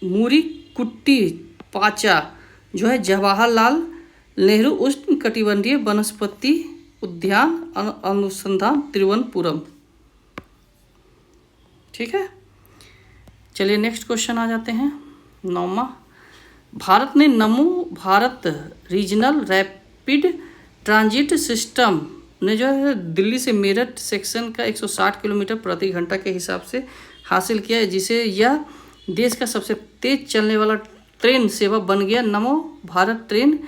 S1: मूरी कुट्टी पाचा जो है जवाहरलाल नेहरू उष्ण कटिबंधीय वनस्पति उद्यान अनुसंधान तिरुवनंतपुरम। ठीक है, चलिए नेक्स्ट क्वेश्चन आ जाते हैं। 9वां, भारत ने नमो Bharat regional rapid transit system ने जो है दिल्ली से मेरठ सेक्शन का 160 किलोमीटर प्रति घंटा के हिसाब से हासिल किया है, जिसे यह देश का सबसे तेज चलने वाला ट्रेन सेवा बन गया। नमो भारत ट्रेन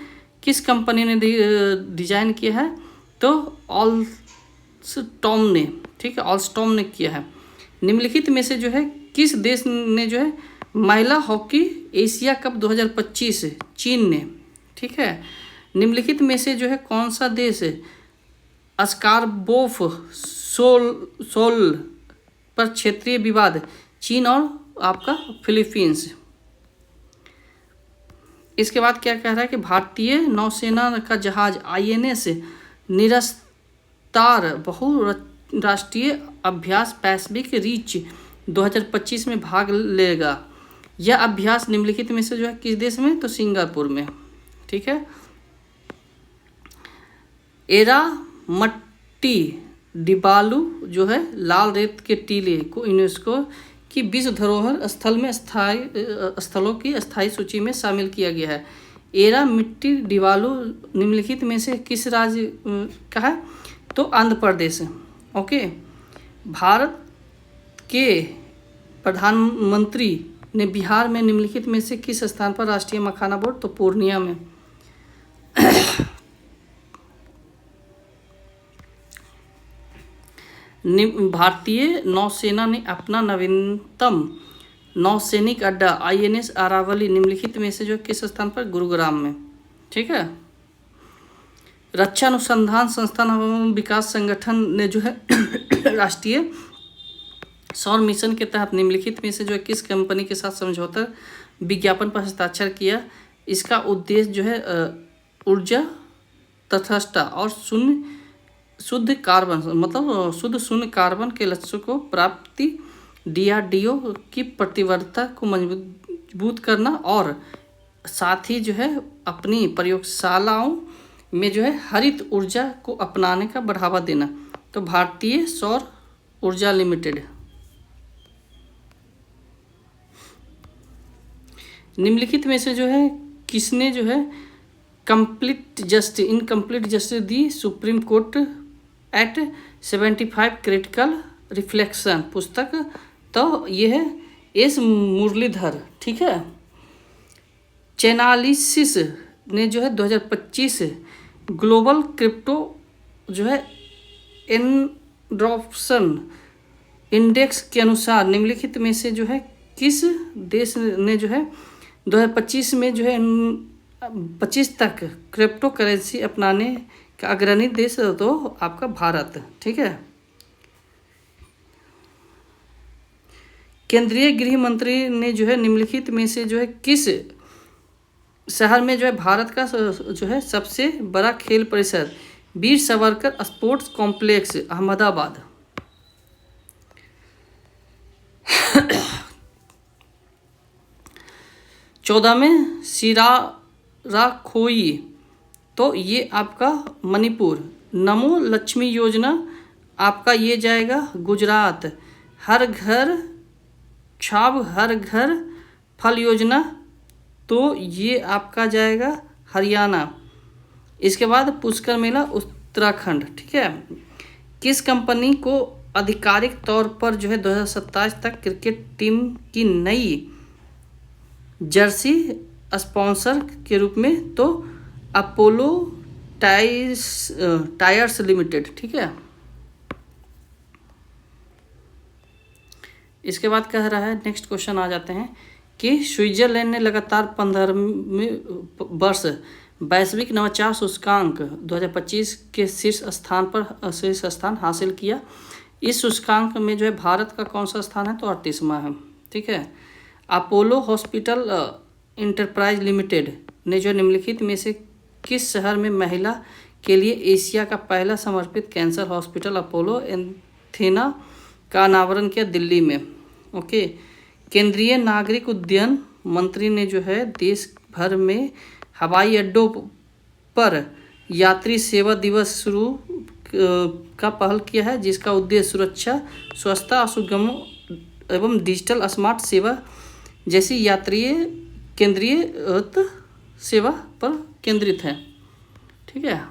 S1: किस कंपनी ने डिजाइन किया है? तो ऑलस्टॉम ने। ठीक है, ऑलस्टॉम ने किया है। निम्नलिखित में से जो है किस देश ने जो है महिला हॉकी एशिया कप 2025? चीन ने। ठीक है, निम्नलिखित में से जो है कौन सा देश स्कार्बोफ सोल पर क्षेत्रीय विवाद? चीन और आपका फिलीपींस। इसके बाद क्या कह रहा है कि भारतीय नौसेना का जहाज INS निरस्तार राष्ट्रीय अभ्यास पैसिफिक रीच 2025 में भाग लेगा? यह अभ्यास निम्नलिखित में से जो है किस देश में? तो सिंगापुर में। ठीक है। एरामट्टी डिबालू जो है लाल रेत के टीले को यूनेस्को की विश्व धरोहर स्थलों की स्थायी सूची में शामिल किया गया है। एरामिट्टी डिबालू निम्नलिखित में से किस राज्य का है? तो आंध्र प्रदेश। ओके। भारत के प्रधानमंत्री ने बिहार में निम्नलिखित में से किस स्थान पर राष्ट्रीय मखाना बोर्ड? तो पूर्णिया में। भारतीय नौसेना ने अपना नवीनतम नौसैनिक अड्डा INS अरावली निम्नलिखित में से जो किस स्थान पर? गुरुग्राम में। ठीक है। रक्षा अनुसंधान संस्थान एवं विकास संगठन ने जो है राष्ट्रीय सौर मिशन के तहत निम्नलिखित में से जो है किस कंपनी के साथ समझौता विज्ञापन पर हस्ताक्षर किया? इसका उद्देश्य जो है ऊर्जा तटस्थता और शुद्ध कार्बन मतलब शुद्ध शून्य कार्बन के लक्ष्यों को प्राप्ति, DRDO की प्रतिबद्धता को मजबूत करना और साथ ही जो है अपनी प्रयोगशालाओं में जो है हरित ऊर्जा को अपनाने का बढ़ावा देना। तो भारतीय सौर ऊर्जा लिमिटेड। निम्नलिखित में से जो है किसने जो है incomplete justice the supreme court at 75 critical reflection पुस्तक? तो ये है एस मुरलीधर। ठीक है। चैनालिसिस ने जो है 2025 ग्लोबल क्रिप्टो जो है एडॉप्शन इंडेक्स के अनुसार निम्नलिखित में से जो है किस देश ने जो है 2025 में जो है 25 तक क्रिप्टो करेंसी अपनाने का अग्रणी देश? तो आपका भारत। ठीक है। केंद्रीय गृह मंत्री ने जो है निम्नलिखित में से जो है किस शहर में जो है भारत का जो है सबसे बड़ा खेल परिसर वीर सावरकर स्पोर्ट्स कॉम्प्लेक्स अहमदाबाद? 14 में सिराराखोई, तो ये आपका मणिपुर। नमो लक्ष्मी योजना आपका ये जाएगा गुजरात। हर घर छाव हर घर फल योजना, तो ये आपका जाएगा हरियाणा। इसके बाद पुष्कर मेला उत्तराखंड। ठीक है। किस कंपनी को आधिकारिक तौर पर जो है 2027 तक क्रिकेट टीम की नई जर्सी स्पॉन्सर के रूप में? तो अपोलो टायर्स लिमिटेड। ठीक है। इसके बाद कह रहा है नेक्स्ट क्वेश्चन आ जाते हैं कि स्विट्जरलैंड ने लगातार 15वें वर्ष वैश्विक नवाचार सूचकांक 2025 के शीर्ष स्थान हासिल किया। इस सूचकांक में जो है भारत का कौन सा स्थान है? तो 38वां है। ठीक है। अपोलो हॉस्पिटल इंटरप्राइज लिमिटेड ने जो निम्नलिखित में से किस शहर में महिला के लिए एशिया का पहला समर्पित कैंसर हॉस्पिटल अपोलो एथेना का अनावरण किया? दिल्ली में। ओके। केंद्रीय नागरिक उड्डयन मंत्री ने जो है देश भर में हवाई अड्डों पर यात्री सेवा दिवस शुरू का पहल किया है, जिसका उद्देश्य सुरक्षा, स्वच्छता, सुगम एवं डिजिटल स्मार्ट सेवा जैसी यात्रीय केंद्रीय सेवा पर केंद्रित है। ठीक है।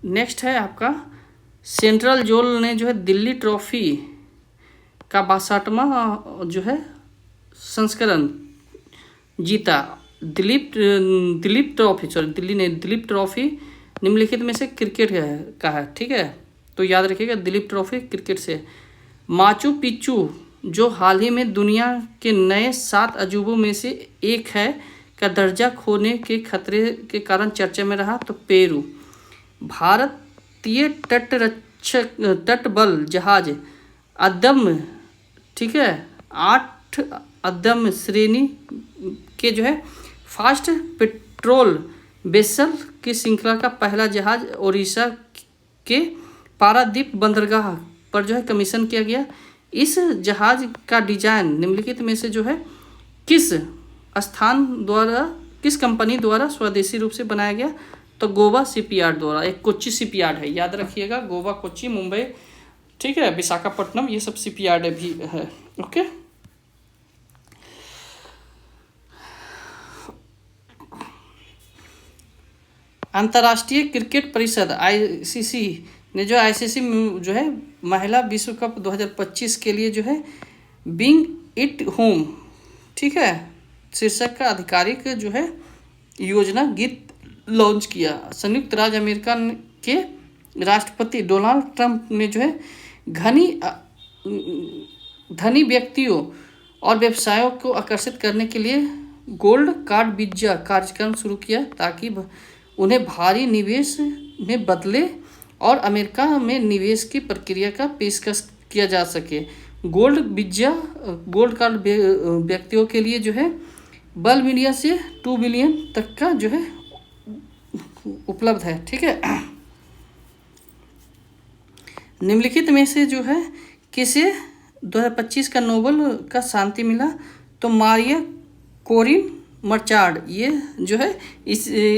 S1: नेक्स्ट है आपका सेंट्रल जोन ने जो है दिल्ली ट्रॉफी का 62वां जो है संस्करण जीता। दिलीप ट्रॉफी निम्नलिखित में से क्रिकेट का है। ठीक है। तो याद रखिएगा दिलीप ट्रॉफी क्रिकेट से। माचू पिच्चू जो हाल ही में दुनिया के नए 7 अजूबों में से एक है का दर्जा खोने के खतरे के कारण चर्चा में रहा? तो पेरू। भारतीय तटबल जहाज अदम्य, ठीक है, 8 अदम्य श्रेणी के जो है फास्ट पेट्रोल वेसल की श्रृंखला का पहला जहाज ओडिशा के पारादीप बंदरगाह पर जो है कमीशन किया गया। इस जहाज का डिजाइन निम्नलिखित में से जो है किस कंपनी द्वारा स्वदेशी रूप से बनाया गया? तो गोवा शिपयार्ड द्वारा। एक कोच्चि शिपयार्ड है, याद रखिएगा, गोवा, कोच्चि, मुंबई, ठीक है, विशाखापट्टनम, ये सब शिपयार्ड भी है। ओके, अंतर्राष्ट्रीय क्रिकेट परिषद आईसीसी ने जो आईसीसी जो है महिला विश्व कप 2025 के लिए जो है बिंग इट होम, ठीक है, शीर्षक का आधिकारिक जो है योजना गीत लॉन्च किया। संयुक्त राज्य अमेरिका के राष्ट्रपति डोनाल्ड ट्रंप ने जो है धनी व्यक्तियों और व्यवसायों को आकर्षित करने के लिए गोल्ड कार्ड वीजा कार्यक्रम शुरू किया ताकि उन्हें भारी निवेश में बदले और अमेरिका में निवेश की प्रक्रिया का पेशकश किया जा सके। गोल्ड कार्ड व्यक्तियों के लिए जो है 12 मिलियन से 2 बिलियन तक का जो है उपलब्ध है, ठीक है। निम्नलिखित में से जो है किसे 2025 का नोबेल का शांति मिला? तो मारिया कोरिन मर्चार्ड, ये जो है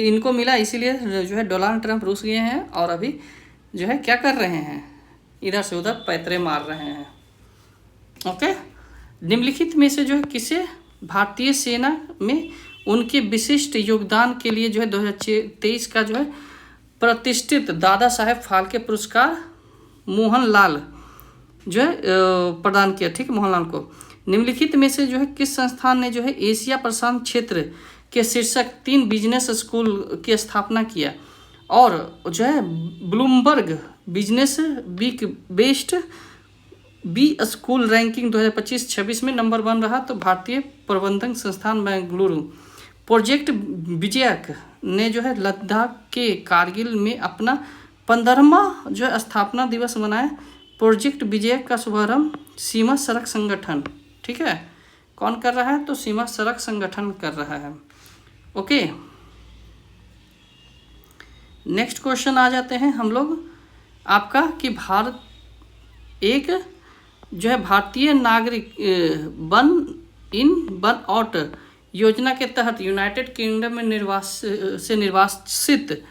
S1: इनको मिला, इसीलिए जो है डोनाल्ड ट्रंप रूस गए हैं और अभी जो है क्या कर रहे हैं, इधर से उधर पैतरे मार रहे हैं। ओके, निम्नलिखित में से जो है किसे भारतीय सेना में उनके विशिष्ट योगदान के लिए जो है 2023 का जो है प्रतिष्ठित दादा साहेब फाल्के पुरस्कार मोहनलाल जो है प्रदान किया, ठीक है, मोहनलाल को। निम्नलिखित में से जो है किस संस्थान ने जो है एशिया प्रशांत क्षेत्र के शीर्षक 3 बिजनेस स्कूल की स्थापना किया और जो है Bloomberg Businessweek best B school ranking 2025-26 में नंबर 1 रहा? तो भारतीय प्रबंधन संस्थान बेंगलुरु। प्रोजेक्ट विजयक ने जो है लद्दाख के कारगिल में अपना 15वां जो है स्थापना दिवस मनाया। प्रोजेक्ट विजयक का शुभारंभ सीमा सड़क संगठन, ठीक है, कौन कर रहा है? तो सीमा सड़क संगठन कर रहा है। ओके, नेक्स्ट क्वेश्चन आ जाते हैं हम लोग आपका कि भारत एक जो है भारतीय नागरिक वन आउट योजना के तहत यूनाइटेड किंगडम में निर्वासित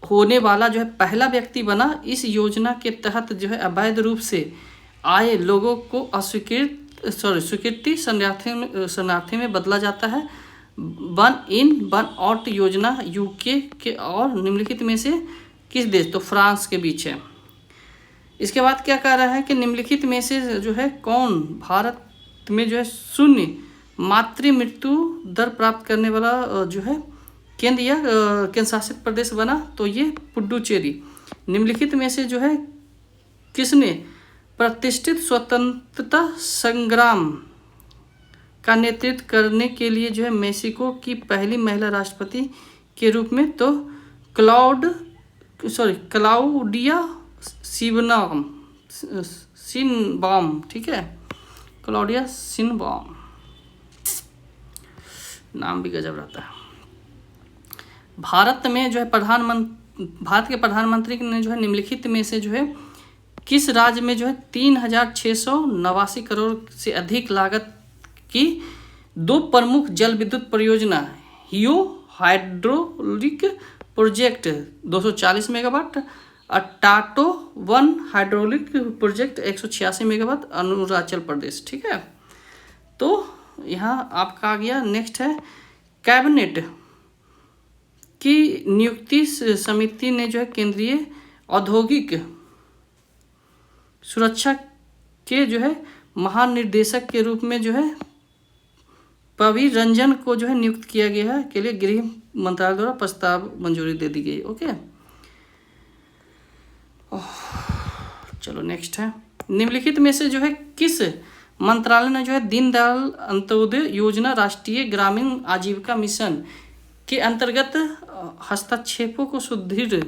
S1: होने वाला जो है पहला व्यक्ति बना। इस योजना के तहत जो है अवैध रूप से आए लोगों को स्वीकृति शरणार्थी में बदला जाता है। वन इन वन आउट योजना यूके के और निम्नलिखित में से किस देश? तो फ्रांस के बीच है। इसके बाद क्या कह रहा है कि निम्नलिखित में से जो है कौन भारत में जो है शून्य मातृ मृत्यु दर प्राप्त करने वाला जो है केंद्र या केंद्र शासित प्रदेश बना? तो ये पुडुचेरी। निम्नलिखित में से जो है किसने प्रतिष्ठित स्वतंत्रता संग्राम का नेतृत्व करने के लिए जो है मेक्सिको की पहली महिला राष्ट्रपति के रूप में? तो क्लाउडिया शिनबाम, ठीक है, क्लाउडिया शिनबाम, नाम भी गजब रहता है। भारत में जो है भारत के प्रधानमंत्री ने जो है निम्नलिखित में से जो है किस राज्य में जो है 3689 करोड़ से अधिक लागत की 2 प्रमुख जल विद्युत परियोजना हियो हाइड्रोलिक प्रोजेक्ट 240 मेगावाट और टाटो 1 hydraulic project 186 megawatt Arunachal Pradesh, ठीक है। तो यहाँ आपका आ गया। नेक्स्ट है कैबिनेट की नियुक्ति समिति ने जो है केंद्रीय औद्योगिक सुरक्षा के जो है महानिर्देशक के रूप में जो है पवी रंजन को जो है नियुक्त किया गया है के लिए गृह मंत्रालय द्वारा प्रस्ताव मंजूरी दे दी गई। ओके, चलो नेक्स्ट है निम्नलिखित में से जो है किस मंत्रालय ने जो है दीनदयाल अंत्योदय योजना राष्ट्रीय ग्रामीण आजीविका मिशन के अंतर्गत हस्तक्षेपों को सुदृढ़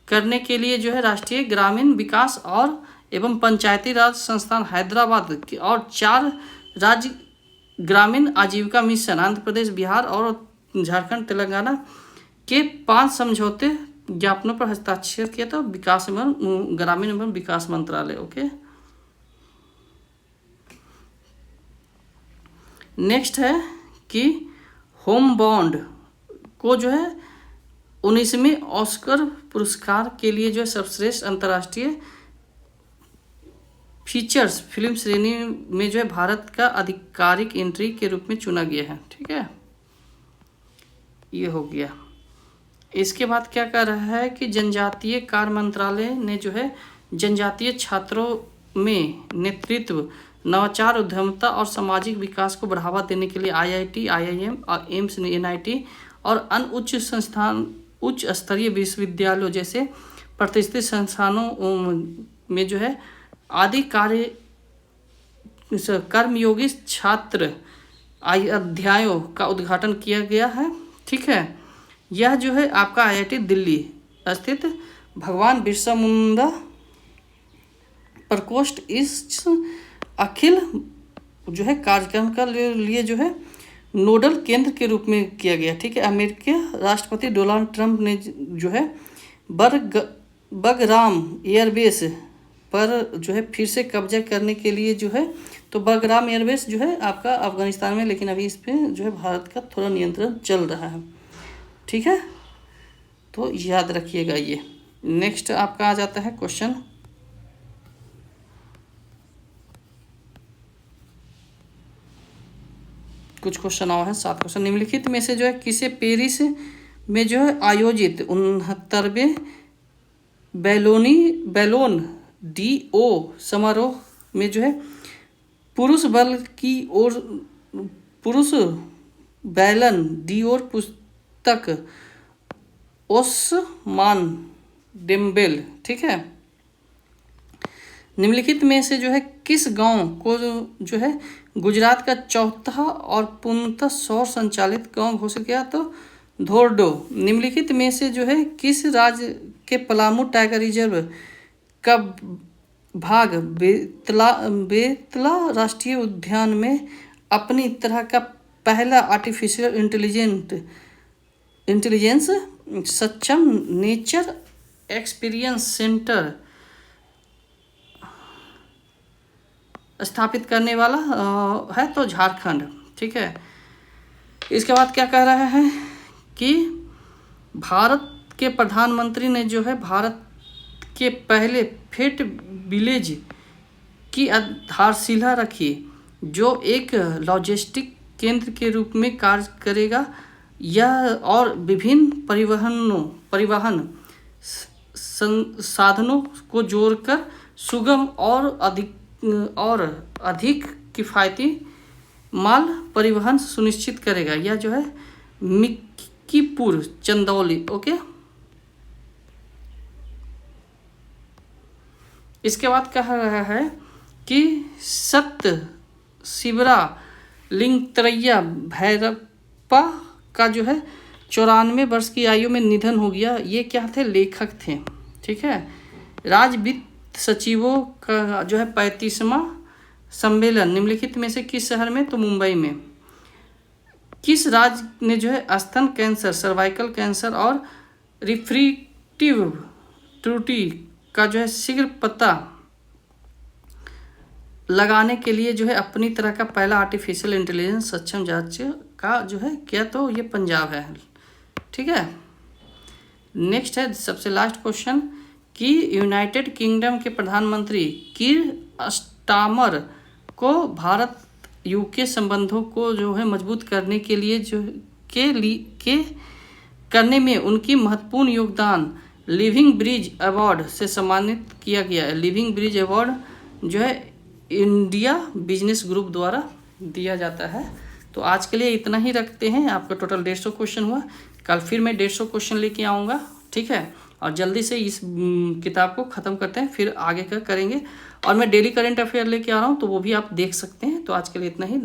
S1: करने के लिए जो है राष्ट्रीय ग्रामीण विकास और एवं पंचायती राज संस्थान हैदराबाद और 4 राज्य ग्रामीण आजीविका मिशन आंध्र प्रदेश, बिहार और झारखंड, तेलंगाना के 5 समझौते ज्ञापनों पर हस्ताक्षर किया था विकास एवं ग्रामीण एवं विकास मंत्रालय। ओके, नेक्स्ट है कि होम बॉन्ड को जो है 19वें ऑस्कर पुरस्कार के लिए जो है सर्वश्रेष्ठ अंतर्राष्ट्रीय फीचर्स फिल्म श्रेणी में जो है भारत का आधिकारिक एंट्री के रूप में चुना गया है। ठीक है, ये हो गया। इसके बाद क्या कर रहा है कि जनजातीय कार्य मंत्रालय ने जो है जनजातीय छात्रों में नेतृत्व, नवाचार, उद्यमिता और सामाजिक विकास को बढ़ावा देने के लिए IIT, IIM और एम्स, NIT और अन्य उच्च स्तरीय विश्वविद्यालयों जैसे प्रतिष्ठित संस्थानों में जो है आदि कर्मयोगी छात्र अध्यायों का उद्घाटन किया गया है। ठीक है, यह जो है आपका IIT दिल्ली स्थित भगवान बिरसा मुंडा प्रकोष्ठ इस अखिल जो है कार्यक्रम का लिए जो है नोडल केंद्र के रूप में किया गया। ठीक है, अमेरिकी राष्ट्रपति डोनाल्ड ट्रंप ने जो है बगराम एयरबेस पर जो है फिर से कब्जा करने के लिए जो है, तो बगराम एयरबेस जो है आपका अफगानिस्तान में, लेकिन अभी इस पे जो है भारत का थोड़ा नियंत्रण चल रहा है। ठीक है, तो याद रखिएगा ये। नेक्स्ट आपका आ जाता है क्वेश्चन, कुछ क्वेश्चन और हैं, 7 क्वेश्चन। निम्नलिखित में से जो है किसे पेरिस में जो है आयोजित 69वें बैलोन DO समारोह में जो है पुरुष बैलन DO पुस्तक ओस्मान डेम्बेल। ठीक है, निम्नलिखित में से जो है किस गांव को जो है गुजरात का चौथा और पूर्णतः सौर संचालित गांव घोषित किया, तो धोर्डो। निम्नलिखित में से जो है किस राज्य के पलामू टाइगर रिजर्व का भाग बेतला राष्ट्रीय उद्यान में अपनी तरह का पहला आर्टिफिशियल इंटेलिजेंस सक्षम नेचर एक्सपीरियंस सेंटर स्थापित करने वाला है, तो झारखंड। ठीक है, इसके बाद क्या कह रहा है कि भारत के प्रधानमंत्री ने जो है भारत के पहले फेट विलेज की आधारशिला रखी, जो एक लॉजिस्टिक केंद्र के रूप में कार्य करेगा। यह और विभिन्न परिवहन साधनों को जोड़कर सुगम और अधिक किफ़ायती माल परिवहन सुनिश्चित करेगा। यह जो है मिक्कीपुर चंदौली। ओके, इसके बाद कह रहा है कि सत्य शिवरा लिंगत्रैया भैरप्पा का जो है 94 वर्ष की आयु में निधन हो गया। ये क्या थे? लेखक थे। ठीक है, राज्य वित्त सचिवों का जो है 35वां सम्मेलन निम्नलिखित में से किस शहर में? तो मुंबई में। किस राज्य ने जो है स्तन कैंसर, सर्वाइकल कैंसर और रिफ्रेक्टिव त्रुटि का जो है शीघ्र पता लगाने के लिए जो है अपनी तरह का पहला आर्टिफिशियल इंटेलिजेंस सक्षम जांच का जो है किया? तो ये पंजाब है। ठीक है, नेक्स्ट है सबसे लास्ट क्वेश्चन कि यूनाइटेड किंगडम के प्रधानमंत्री कीर स्टारमर को भारत यूके संबंधों को जो है मजबूत करने के लिए करने में उनकी महत्वपूर्ण योगदान लिविंग ब्रिज अवार्ड से सम्मानित किया गया है। लिविंग ब्रिज अवार्ड जो है इंडिया बिजनेस ग्रुप द्वारा दिया जाता है। तो आज के लिए इतना ही रखते हैं। आपका टोटल 150 क्वेश्चन हुआ। कल फिर मैं 150 क्वेश्चन लेके आऊँगा। ठीक है, और जल्दी से इस किताब को ख़त्म करते हैं, फिर आगे का करेंगे। और मैं डेली करंट अफेयर लेके आ रहा हूँ, तो वो भी आप देख सकते हैं। तो आज के लिए इतना ही।